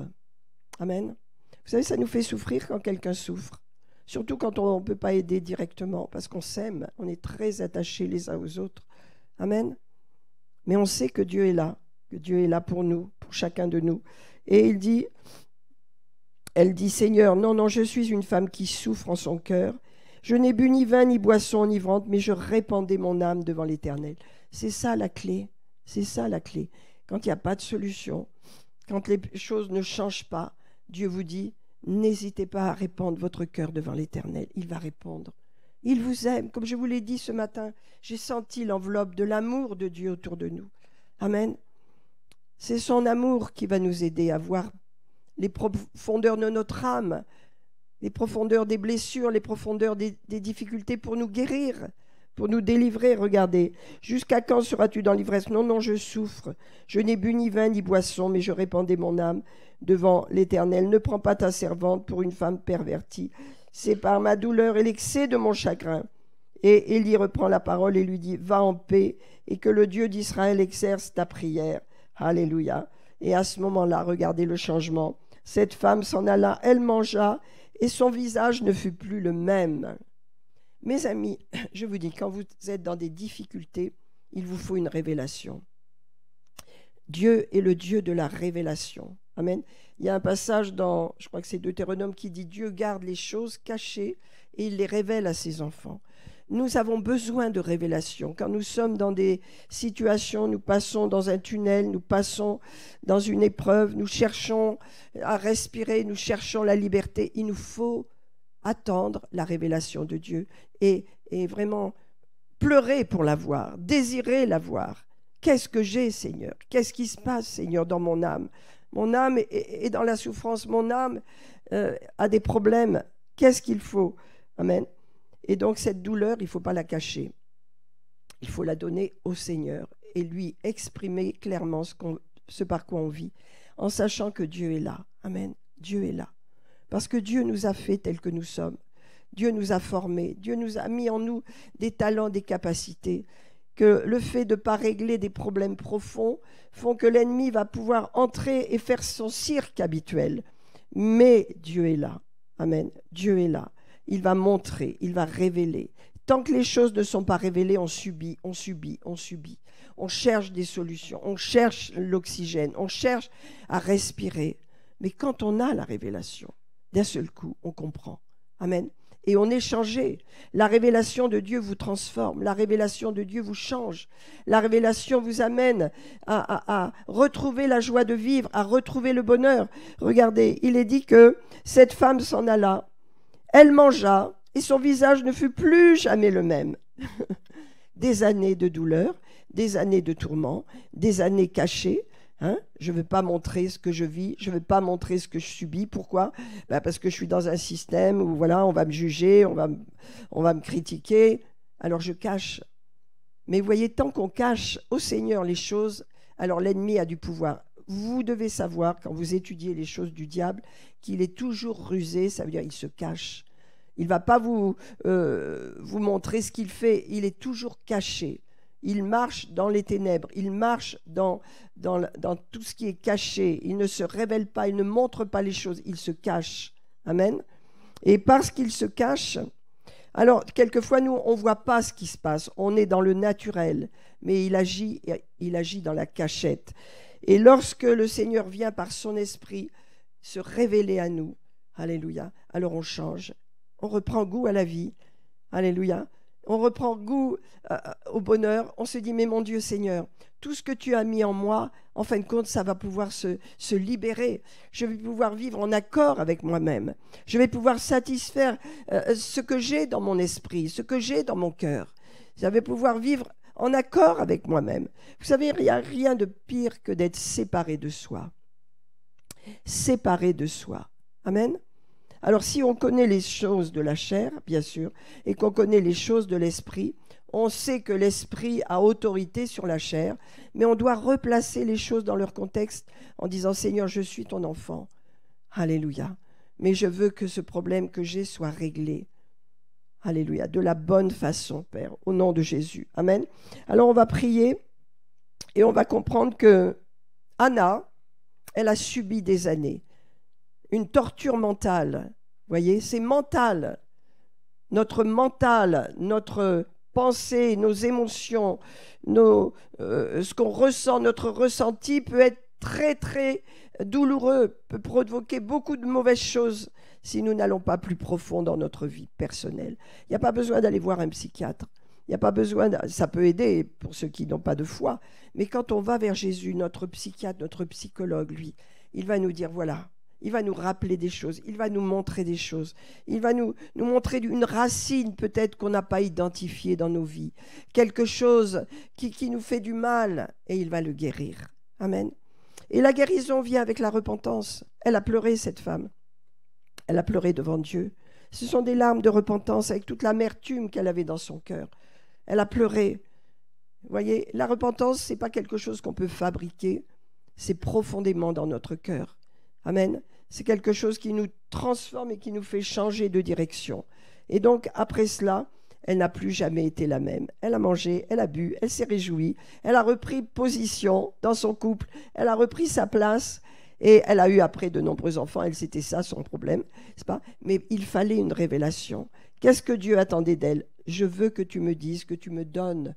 Amen. Vous savez, ça nous fait souffrir quand quelqu'un souffre. Surtout quand on ne peut pas aider directement parce qu'on s'aime. On est très attachés les uns aux autres. Amen. Mais on sait que Dieu est là pour nous, pour chacun de nous. Et elle dit, Seigneur, non, je suis une femme qui souffre en son cœur. Je n'ai bu ni vin ni boisson enivrante, mais je répandais mon âme devant l'Éternel. C'est ça la clé. C'est ça la clé. Quand il n'y a pas de solution, quand les choses ne changent pas, Dieu vous dit, n'hésitez pas à répandre votre cœur devant l'Éternel. Il va répondre. Il vous aime. Comme je vous l'ai dit ce matin, j'ai senti l'enveloppe de l'amour de Dieu autour de nous. Amen. C'est son amour qui va nous aider à voir les profondeurs de notre âme, les profondeurs des blessures, les profondeurs des difficultés pour nous guérir, pour nous délivrer. Regardez, jusqu'à quand seras-tu dans l'ivresse? Non, je souffre. Je n'ai bu ni vin ni boisson, mais je répandais mon âme devant l'Éternel. Ne prends pas ta servante pour une femme pervertie. C'est par ma douleur et l'excès de mon chagrin. Et Élie reprend la parole et lui dit, va en paix et que le Dieu d'Israël exerce ta prière. Alléluia. Et à ce moment-là, regardez le changement. Cette femme s'en alla, elle mangea et son visage ne fut plus le même. Mes amis, je vous dis, quand vous êtes dans des difficultés, il vous faut une révélation. Dieu est le Dieu de la révélation. Amen. Il y a un passage dans, je crois que c'est Deutéronome, qui dit, Dieu garde les choses cachées et il les révèle à ses enfants. Nous avons besoin de révélation. Quand nous sommes dans des situations, nous passons dans un tunnel, nous passons dans une épreuve, nous cherchons à respirer, nous cherchons la liberté. Il nous faut attendre la révélation de Dieu et vraiment pleurer pour la voir, désirer la voir. Qu'est-ce que j'ai, Seigneur? Qu'est-ce qui se passe, Seigneur, dans mon âme? Mon âme est dans la souffrance, mon âme a des problèmes. Qu'est-ce qu'il faut? Amen. Et donc cette douleur, il ne faut pas la cacher. Il faut la donner au Seigneur et lui exprimer clairement ce par quoi on vit, en sachant que Dieu est là. Amen. Dieu est là. Parce que Dieu nous a fait tels que nous sommes. Dieu nous a formés, Dieu nous a mis en nous des talents, des capacités, que le fait de ne pas régler des problèmes profonds font que l'ennemi va pouvoir entrer et faire son cirque habituel. Mais Dieu est là. Amen. Dieu est là. Il va montrer, il va révéler. Tant que les choses ne sont pas révélées, on subit, on subit, on subit. On cherche des solutions, on cherche l'oxygène, on cherche à respirer. Mais quand on a la révélation, d'un seul coup, on comprend. Amen. Et on est changé. La révélation de Dieu vous transforme. La révélation de Dieu vous change. La révélation vous amène à retrouver la joie de vivre, à retrouver le bonheur. Regardez, il est dit que cette femme s'en alla. Elle mangea et son visage ne fut plus jamais le même. Des années de douleur, des années de tourments, des années cachées. Je ne veux pas montrer ce que je vis, je ne veux pas montrer ce que je subis. Pourquoi ? Parce que je suis dans un système où voilà, on va me juger, on va me critiquer. Alors je cache. Mais vous voyez, tant qu'on cache au Seigneur les choses, alors l'ennemi a du pouvoir. Vous devez savoir, quand vous étudiez les choses du diable, qu'il est toujours rusé, ça veut dire qu'il se cache. Il ne va pas vous montrer ce qu'il fait, il est toujours caché. Il marche dans les ténèbres, il marche dans tout ce qui est caché. Il ne se révèle pas, il ne montre pas les choses, il se cache. Amen. Et parce qu'il se cache, alors quelquefois nous, on ne voit pas ce qui se passe. On est dans le naturel, mais il agit dans la cachette. Et lorsque le Seigneur vient par son esprit se révéler à nous, alléluia, alors on change. On reprend goût à la vie, alléluia. On reprend goût au bonheur. On se dit, mais mon Dieu Seigneur, tout ce que tu as mis en moi, en fin de compte, ça va pouvoir se libérer. Je vais pouvoir vivre en accord avec moi-même. Je vais pouvoir satisfaire ce que j'ai dans mon esprit, ce que j'ai dans mon cœur. Je vais pouvoir vivre en accord avec moi-même. Vous savez, il n'y a rien de pire que d'être séparé de soi. Séparé de soi. Amen. Alors si on connaît les choses de la chair, bien sûr, et qu'on connaît les choses de l'esprit, on sait que l'esprit a autorité sur la chair, mais on doit replacer les choses dans leur contexte en disant « Seigneur, je suis ton enfant. Alléluia. Mais je veux que ce problème que j'ai soit réglé. Alléluia. De la bonne façon, Père, au nom de Jésus. Amen. » Alors on va prier et on va comprendre que Anna, elle a subi des années. Une torture mentale, vous voyez, c'est mental. Notre mental, notre pensée, nos émotions, ce qu'on ressent, notre ressenti peut être très très douloureux, peut provoquer beaucoup de mauvaises choses si nous n'allons pas plus profond dans notre vie personnelle. Il n'y a pas besoin d'aller voir un psychiatre. Il n'y a pas besoin, ça peut aider pour ceux qui n'ont pas de foi, mais quand on va vers Jésus, notre psychiatre, notre psychologue, lui, il va nous dire voilà. Il va nous rappeler des choses, il va nous montrer des choses, il va nous montrer une racine peut-être qu'on n'a pas identifiée dans nos vies, quelque chose qui nous fait du mal et il va le guérir. Amen. Et la guérison vient avec la repentance. Elle a pleuré, cette femme. Elle a pleuré devant Dieu. Ce sont des larmes de repentance avec toute l'amertume qu'elle avait dans son cœur. Elle a pleuré. Vous voyez, la repentance, ce n'est pas quelque chose qu'on peut fabriquer, c'est profondément dans notre cœur. Amen. C'est quelque chose qui nous transforme et qui nous fait changer de direction. Et donc, après cela, elle n'a plus jamais été la même. Elle a mangé, elle a bu, elle s'est réjouie, elle a repris position dans son couple, elle a repris sa place et elle a eu après de nombreux enfants. Elle, c'était ça son problème, n'est-ce pas ? Mais il fallait une révélation. Qu'est-ce que Dieu attendait d'elle ? Je veux que tu me dises, que tu me donnes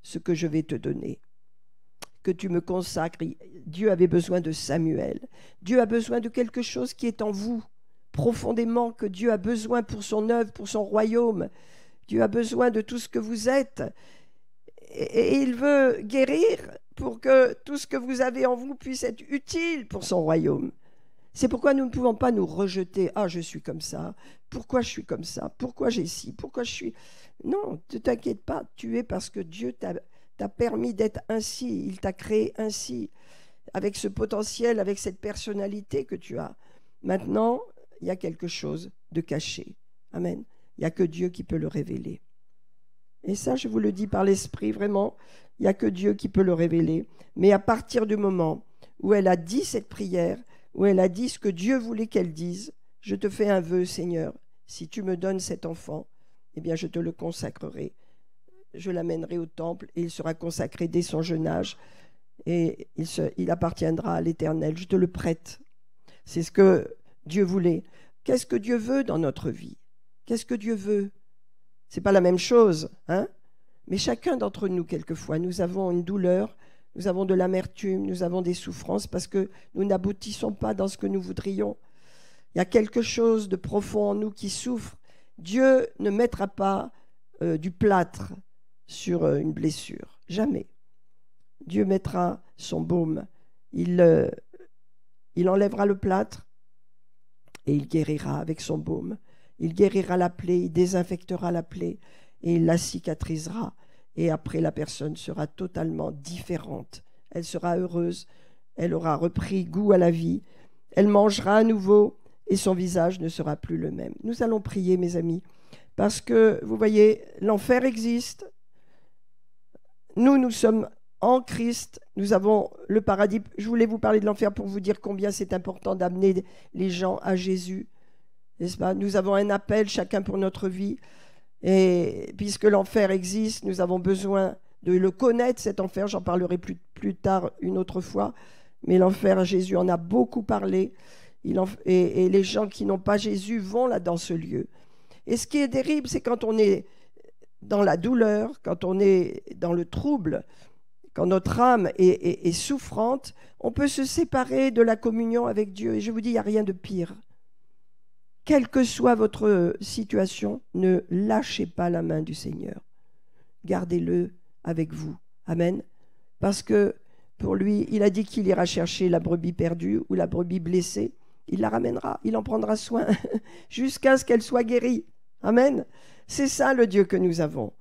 ce que je vais te donner. Que tu me consacres. Dieu avait besoin de Samuel. Dieu a besoin de quelque chose qui est en vous, profondément, que Dieu a besoin pour son œuvre, pour son royaume. Dieu a besoin de tout ce que vous êtes. Et il veut guérir pour que tout ce que vous avez en vous puisse être utile pour son royaume. C'est pourquoi nous ne pouvons pas nous rejeter. Ah, je suis comme ça. Pourquoi je suis comme ça ? Pourquoi j'ai ci ? Pourquoi je suis... Non, ne t'inquiète pas. Tu es parce que Dieu t'a permis d'être ainsi. Il t'a créé ainsi, avec ce potentiel, avec cette personnalité que tu as. Maintenant, il y a quelque chose de caché. Amen. Il n'y a que Dieu qui peut le révéler. Et ça, je vous le dis par l'esprit, vraiment, il n'y a que Dieu qui peut le révéler. Mais à partir du moment où elle a dit cette prière, où elle a dit ce que Dieu voulait qu'elle dise, je te fais un vœu, Seigneur, si tu me donnes cet enfant, eh bien je te le consacrerai. Je l'amènerai au temple et il sera consacré dès son jeune âge et il appartiendra à l'Éternel. Je te le prête. C'est ce que Dieu voulait. Qu'est-ce que Dieu veut dans notre vie? Qu'est-ce que Dieu veut? C'est pas la même chose, hein? Mais chacun d'entre nous, quelquefois, nous avons une douleur, nous avons de l'amertume, nous avons des souffrances parce que nous n'aboutissons pas dans ce que nous voudrions. Il y a quelque chose de profond en nous qui souffre. Dieu ne mettra pas du plâtre sur une blessure. Jamais. Dieu mettra son baume. Il enlèvera le plâtre et il guérira avec son baume. Il guérira la plaie, il désinfectera la plaie et il la cicatrisera. Et après, la personne sera totalement différente. Elle sera heureuse, elle aura repris goût à la vie, elle mangera à nouveau et son visage ne sera plus le même. Nous allons prier, mes amis, parce que, vous voyez, l'enfer existe. Nous sommes en Christ, nous avons le paradis. Je voulais vous parler de l'enfer pour vous dire combien c'est important d'amener les gens à Jésus. N'est-ce pas? Nous avons un appel, chacun pour notre vie. Et puisque l'enfer existe, nous avons besoin de le connaître, cet enfer. J'en parlerai plus tard une autre fois. Mais l'enfer, Jésus en a beaucoup parlé. Et les gens qui n'ont pas Jésus vont là dans ce lieu. Et ce qui est terrible, c'est quand on est dans la douleur, quand on est dans le trouble, quand notre âme est souffrante, on peut se séparer de la communion avec Dieu. Et je vous dis, il n'y a rien de pire. Quelle que soit votre situation, ne lâchez pas la main du Seigneur. Gardez-le avec vous. Amen. Parce que pour lui, il a dit qu'il ira chercher la brebis perdue ou la brebis blessée. Il la ramènera, il en prendra soin jusqu'à ce qu'elle soit guérie. Amen. C'est ça le Dieu que nous avons.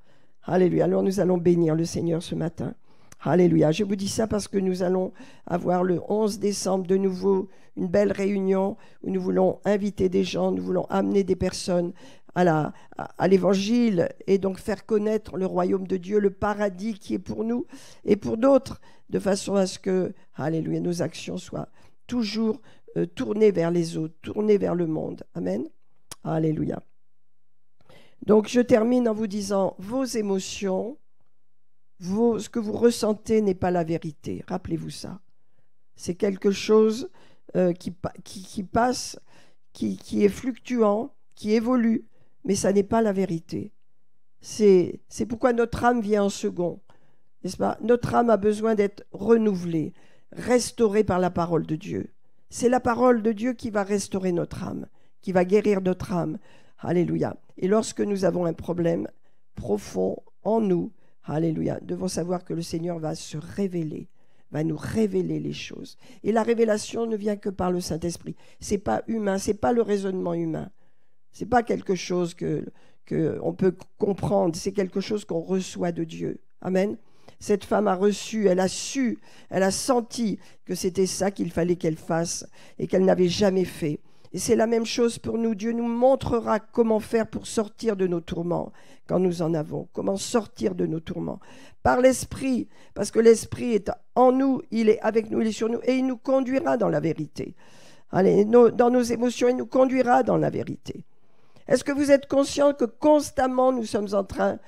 Alléluia. Alors nous allons bénir le Seigneur ce matin. Alléluia. Je vous dis ça parce que nous allons avoir le 11 décembre de nouveau une belle réunion où nous voulons inviter des gens, nous voulons amener des personnes à l'évangile et donc faire connaître le royaume de Dieu, le paradis qui est pour nous et pour d'autres, de façon à ce que, alléluia, nos actions soient toujours tournées vers les autres, tournées vers le monde. Amen. Alléluia. Donc je termine en vous disant, vos émotions, ce que vous ressentez n'est pas la vérité. Rappelez-vous ça. C'est quelque chose qui passe, qui est fluctuant, qui évolue, mais ça n'est pas la vérité. C'est pourquoi notre âme vient en second, n'est-ce pas? Notre âme a besoin d'être renouvelée, restaurée par la parole de Dieu. C'est la parole de Dieu qui va restaurer notre âme, qui va guérir notre âme. Alléluia. Et lorsque nous avons un problème profond en nous, alléluia, nous devons savoir que le Seigneur va se révéler, va nous révéler les choses. Et la révélation ne vient que par le Saint-Esprit. C'est pas humain, c'est pas le raisonnement humain. C'est pas quelque chose que on peut comprendre, c'est quelque chose qu'on reçoit de Dieu. Amen. Cette femme a reçu, elle a su, elle a senti que c'était ça qu'il fallait qu'elle fasse et qu'elle n'avait jamais fait. Et c'est la même chose pour nous. Dieu nous montrera comment faire pour sortir de nos tourments quand nous en avons. Comment sortir de nos tourments. Par l'Esprit, parce que l'Esprit est en nous, il est avec nous, il est sur nous, et il nous conduira dans la vérité. Allez, dans nos émotions, il nous conduira dans la vérité. Est-ce que vous êtes conscient que constamment nous sommes en train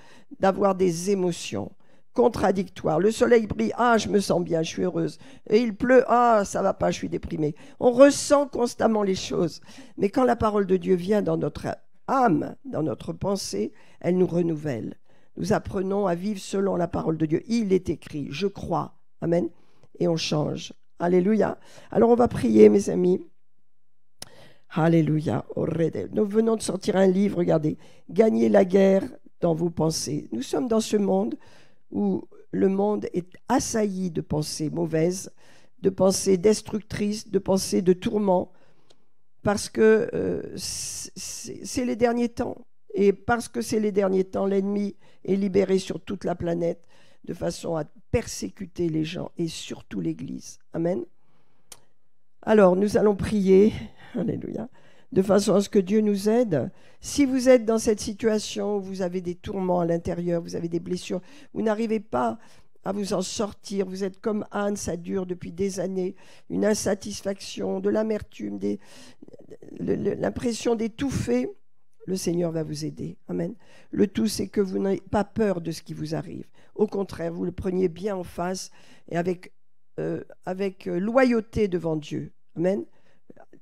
d'avoir des émotions contradictoires? Le soleil brille, ah, je me sens bien, je suis heureuse. Et il pleut, ah, ça va pas, je suis déprimée. On ressent constamment les choses. Mais quand la parole de Dieu vient dans notre âme, dans notre pensée, elle nous renouvelle. Nous apprenons à vivre selon la parole de Dieu. Il est écrit, je crois. Amen. Et on change. Alléluia. Alors on va prier, mes amis. Alléluia. Nous venons de sortir un livre, regardez. Gagner la guerre dans vos pensées. Nous sommes dans ce monde où le monde est assailli de pensées mauvaises, de pensées destructrices, de pensées de tourment, parce que c'est les derniers temps. Et parce que c'est les derniers temps, l'ennemi est libéré sur toute la planète de façon à persécuter les gens et surtout l'Église. Amen. Alors, nous allons prier, alléluia, de façon à ce que Dieu nous aide. Si vous êtes dans cette situation où vous avez des tourments à l'intérieur, vous avez des blessures, vous n'arrivez pas à vous en sortir, vous êtes comme Anne, ça dure depuis des années, une insatisfaction, de l'amertume, l'impression d'étouffer, le Seigneur va vous aider. Amen. Le tout, c'est que vous n'ayez pas peur de ce qui vous arrive. Au contraire, vous le preniez bien en face et avec loyauté devant Dieu. Amen.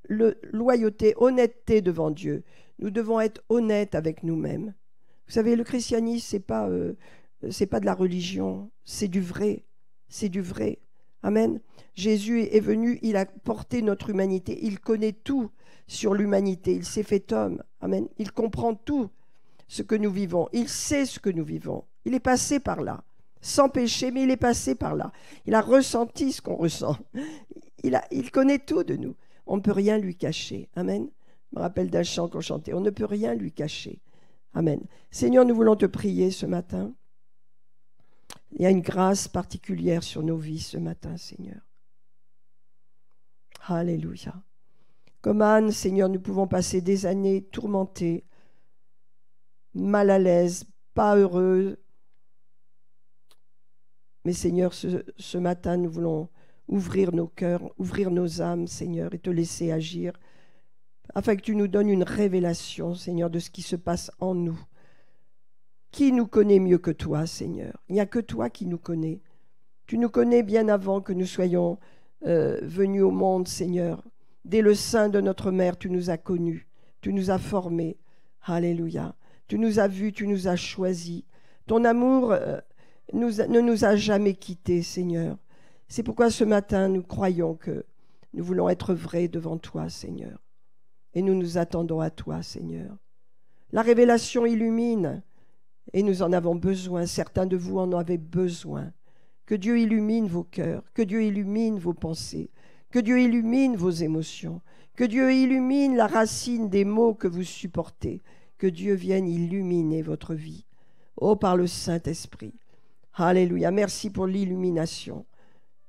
Loyauté, honnêteté devant Dieu. Nous devons être honnêtes avec nous-mêmes. Vous savez, le christianisme, c'est pas de la religion, c'est du vrai. C'est du vrai. Amen. Jésus est venu, il a porté notre humanité, il connaît tout sur l'humanité, il s'est fait homme. Amen. Il comprend tout ce que nous vivons, il sait ce que nous vivons. Il est passé par là, sans péché, mais il est passé par là. Il a ressenti ce qu'on ressent. Il connaît tout de nous. On ne peut rien lui cacher. Amen. Je me rappelle d'un chant qu'on chantait. On ne peut rien lui cacher. Amen. Seigneur, nous voulons te prier ce matin. Il y a une grâce particulière sur nos vies ce matin, Seigneur. Alléluia. Comme Anne, Seigneur, nous pouvons passer des années tourmentées, mal à l'aise, pas heureux. Mais Seigneur, ce matin, nous voulons ouvrir nos cœurs, ouvrir nos âmes, Seigneur, et te laisser agir, afin que tu nous donnes une révélation, Seigneur, de ce qui se passe en nous. Qui nous connaît mieux que toi, Seigneur? Il n'y a que toi qui nous connais. Tu nous connais bien avant que nous soyons venus au monde, Seigneur. Dès le sein de notre mère, tu nous as connus, tu nous as formés. Alléluia. Tu nous as vus, tu nous as choisis. Ton amour ne nous a jamais quittés, Seigneur. C'est pourquoi ce matin, nous croyons que nous voulons être vrais devant toi, Seigneur. Et nous nous attendons à toi, Seigneur. La révélation illumine. Et nous en avons besoin, certains de vous en avez besoin. Que Dieu illumine vos cœurs, que Dieu illumine vos pensées, que Dieu illumine vos émotions, que Dieu illumine la racine des maux que vous supportez, que Dieu vienne illuminer votre vie. Oh, par le Saint-Esprit. Alléluia, merci pour l'illumination.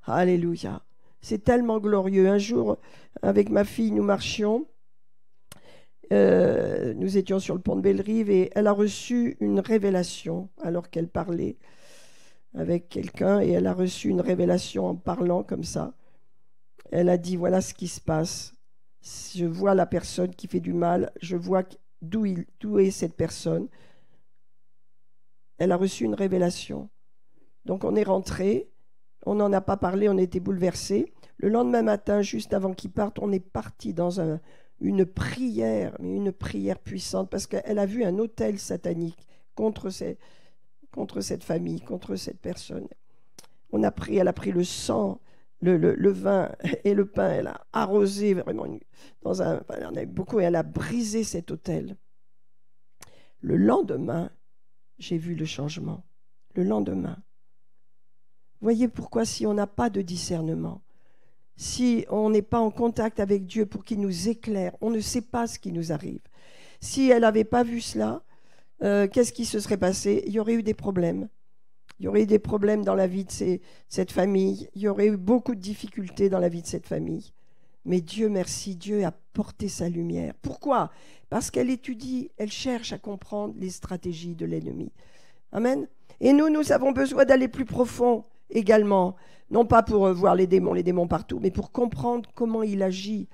Alléluia, c'est tellement glorieux. Un jour, avec ma fille, nous marchions. Nous étions sur le pont de Bellerive et elle a reçu une révélation alors qu'elle parlait avec quelqu'un et elle a reçu une révélation en parlant comme ça. Elle a dit, voilà ce qui se passe. Je vois la personne qui fait du mal, je vois d'où est cette personne. Elle a reçu une révélation. Donc on est rentré, on n'en a pas parlé, on était bouleversés. Le lendemain matin, juste avant qu'ils partent, on est parti dans une prière, mais une prière puissante, parce qu'elle a vu un autel satanique contre cette famille, contre cette personne. Elle a pris le sang, le vin et le pain, elle a arrosé vraiment elle en a eu beaucoup et elle a brisé cet autel. Le lendemain, j'ai vu le changement. Le lendemain. Voyez pourquoi si on n'a pas de discernement, si on n'est pas en contact avec Dieu pour qu'il nous éclaire, on ne sait pas ce qui nous arrive. Si elle n'avait pas vu cela, qu'est-ce qui se serait passé? Il y aurait eu des problèmes. Il y aurait eu des problèmes dans la vie de cette famille. Il y aurait eu beaucoup de difficultés dans la vie de cette famille. Mais Dieu merci, Dieu a porté sa lumière. Pourquoi? Parce qu'elle étudie, elle cherche à comprendre les stratégies de l'ennemi. Amen. Et nous avons besoin d'aller plus profond également. Non pas pour voir les démons partout, mais pour comprendre comment il agit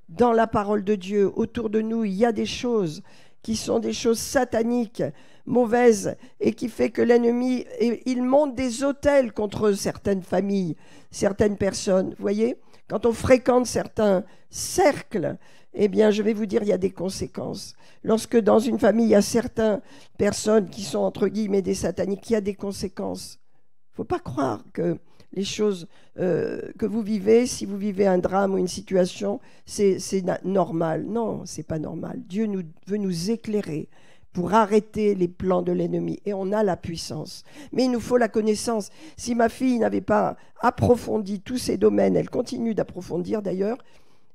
dans la parole de Dieu. Autour de nous, il y a des choses qui sont des choses sataniques, mauvaises, et qui fait que l'ennemi, il monte des autels contre certaines familles, certaines personnes. Vous voyez, quand on fréquente certains cercles, eh bien, je vais vous dire, il y a des conséquences. Lorsque dans une famille, il y a certaines personnes qui sont, entre guillemets, des sataniques, il y a des conséquences. Il ne faut pas croire que les choses que vous vivez, si vous vivez un drame ou une situation, c'est normal. Non, ce n'est pas normal. Dieu veut nous éclairer pour arrêter les plans de l'ennemi. Et on a la puissance. Mais il nous faut la connaissance. Si ma fille n'avait pas approfondi tous ces domaines, elle continue d'approfondir d'ailleurs,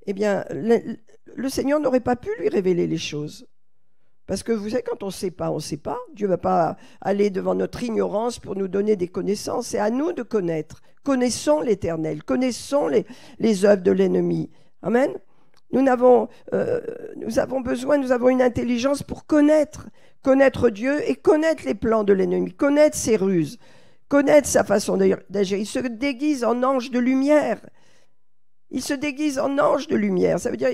eh bien, le Seigneur n'aurait pas pu lui révéler les choses. Parce que vous savez, quand on ne sait pas, on ne sait pas. Dieu ne va pas aller devant notre ignorance pour nous donner des connaissances. C'est à nous de connaître. Connaissons l'Éternel, connaissons les œuvres de l'ennemi. Amen. Nous avons besoin, nous avons une intelligence pour connaître Dieu et connaître les plans de l'ennemi, connaître ses ruses, connaître sa façon d'agir. Il se déguise en ange de lumière. Il se déguise en ange de lumière. Ça veut dire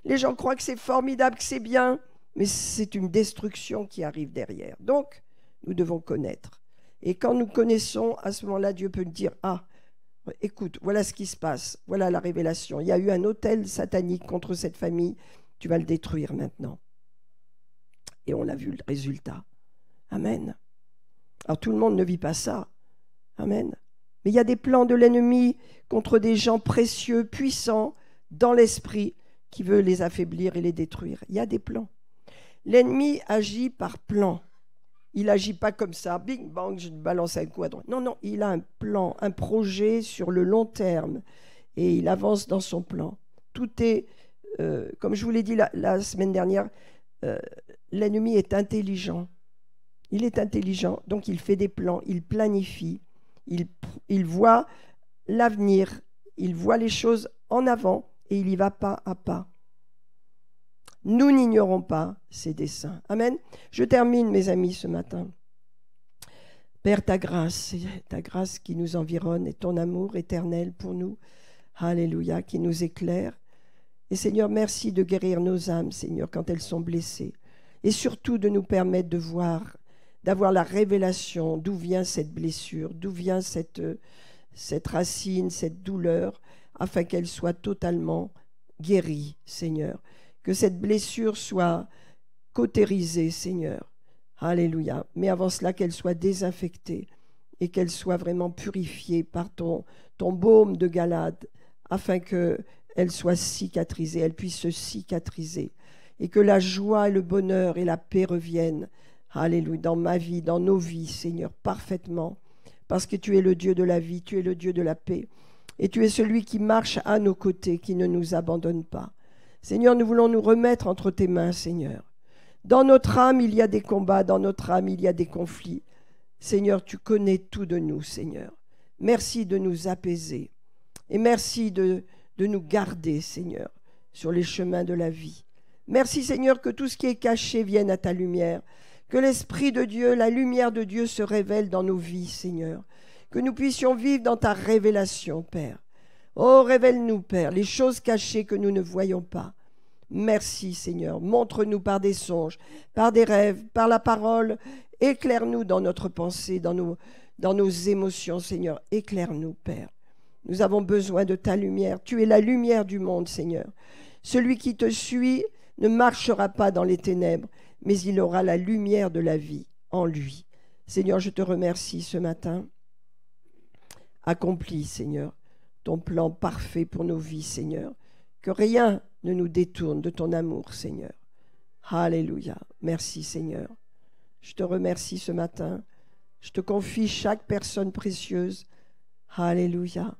les gens croient que c'est formidable, que c'est bien. mais c'est une destruction qui arrive derrière. Donc, nous devons connaître. Et quand nous connaissons, à ce moment-là, Dieu peut nous dire, ah, écoute, voilà ce qui se passe, voilà la révélation. Il y a eu un autel satanique contre cette famille, tu vas le détruire maintenant. Et on a vu le résultat. Amen. Alors tout le monde ne vit pas ça. Amen. Mais il y a des plans de l'ennemi contre des gens précieux, puissants, dans l'esprit, qui veut les affaiblir et les détruire. Il y a des plans. L'ennemi agit par plan. Il n'agit pas comme ça, bing bang, je balance un coup à droite. Non, non, il a un plan, un projet sur le long terme. Et il avance dans son plan. Tout est, comme je vous l'ai dit la semaine dernière, l'ennemi est intelligent. Il est intelligent, donc il fait des plans, il planifie, il voit l'avenir, il voit les choses en avant et il y va pas à pas. Nous n'ignorons pas ses desseins. Amen. Je termine, mes amis, ce matin. Père, ta grâce qui nous environne et ton amour éternel pour nous, alléluia, qui nous éclaire. Et Seigneur, merci de guérir nos âmes, Seigneur, quand elles sont blessées. Et surtout de nous permettre de voir, d'avoir la révélation d'où vient cette blessure, d'où vient cette racine, cette douleur, afin qu'elle soit totalement guérie, Seigneur. Que cette blessure soit cautérisée, Seigneur. Alléluia. Mais avant cela, qu'elle soit désinfectée et qu'elle soit vraiment purifiée par ton baume de Galade, afin qu'elle soit cicatrisée, elle puisse se cicatriser. Et que la joie et le bonheur et la paix reviennent, alléluia, dans ma vie, dans nos vies, Seigneur, parfaitement. Parce que tu es le Dieu de la vie, tu es le Dieu de la paix. Et tu es celui qui marche à nos côtés, qui ne nous abandonne pas. Seigneur, nous voulons nous remettre entre tes mains, Seigneur. Dans notre âme, il y a des combats, dans notre âme, il y a des conflits. Seigneur, tu connais tout de nous, Seigneur. Merci de nous apaiser. Et merci de nous garder, Seigneur, sur les chemins de la vie. Merci, Seigneur, que tout ce qui est caché vienne à ta lumière. Que l'Esprit de Dieu, la lumière de Dieu se révèle dans nos vies, Seigneur. Que nous puissions vivre dans ta révélation, Père. Oh, révèle-nous, Père, les choses cachées que nous ne voyons pas. Merci, Seigneur. Montre-nous par des songes, par des rêves, par la parole. Éclaire-nous dans notre pensée, dans nos émotions, Seigneur. Éclaire-nous, Père. Nous avons besoin de ta lumière. Tu es la lumière du monde, Seigneur. Celui qui te suit ne marchera pas dans les ténèbres, mais il aura la lumière de la vie en lui. Seigneur, je te remercie ce matin. Accomplis, Seigneur, ton plan parfait pour nos vies, Seigneur. Que rien ne nous détourne de ton amour, Seigneur. Alléluia. Merci, Seigneur. Je te remercie ce matin. Je te confie chaque personne précieuse. Alléluia.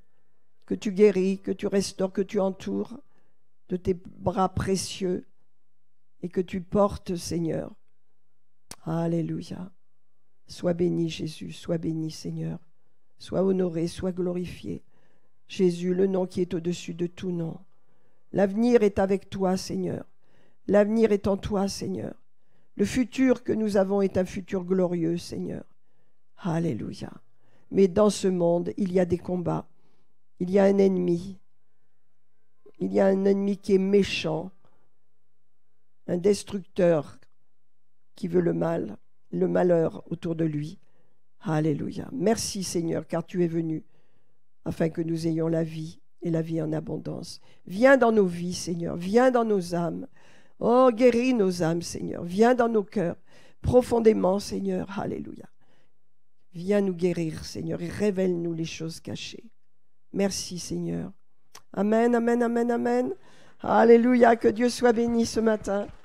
Que tu guéris, que tu restaures, que tu entoures de tes bras précieux et que tu portes, Seigneur. Alléluia. Sois béni, Jésus. Sois béni, Seigneur. Sois honoré, sois glorifié. Jésus, le nom qui est au-dessus de tout nom. L'avenir est avec toi, Seigneur. L'avenir est en toi, Seigneur. Le futur que nous avons est un futur glorieux, Seigneur. Alléluia. Mais dans ce monde, il y a des combats. Il y a un ennemi. Il y a un ennemi qui est méchant, un destructeur qui veut le mal, le malheur autour de lui. Alléluia. Merci, Seigneur, car tu es venu afin que nous ayons la vie et la vie en abondance. Viens dans nos vies, Seigneur. Viens dans nos âmes. Oh, guéris nos âmes, Seigneur. Viens dans nos cœurs profondément, Seigneur. Alléluia. Viens nous guérir, Seigneur, et révèle-nous les choses cachées. Merci, Seigneur. Amen, amen, amen, amen. Alléluia, que Dieu soit béni ce matin.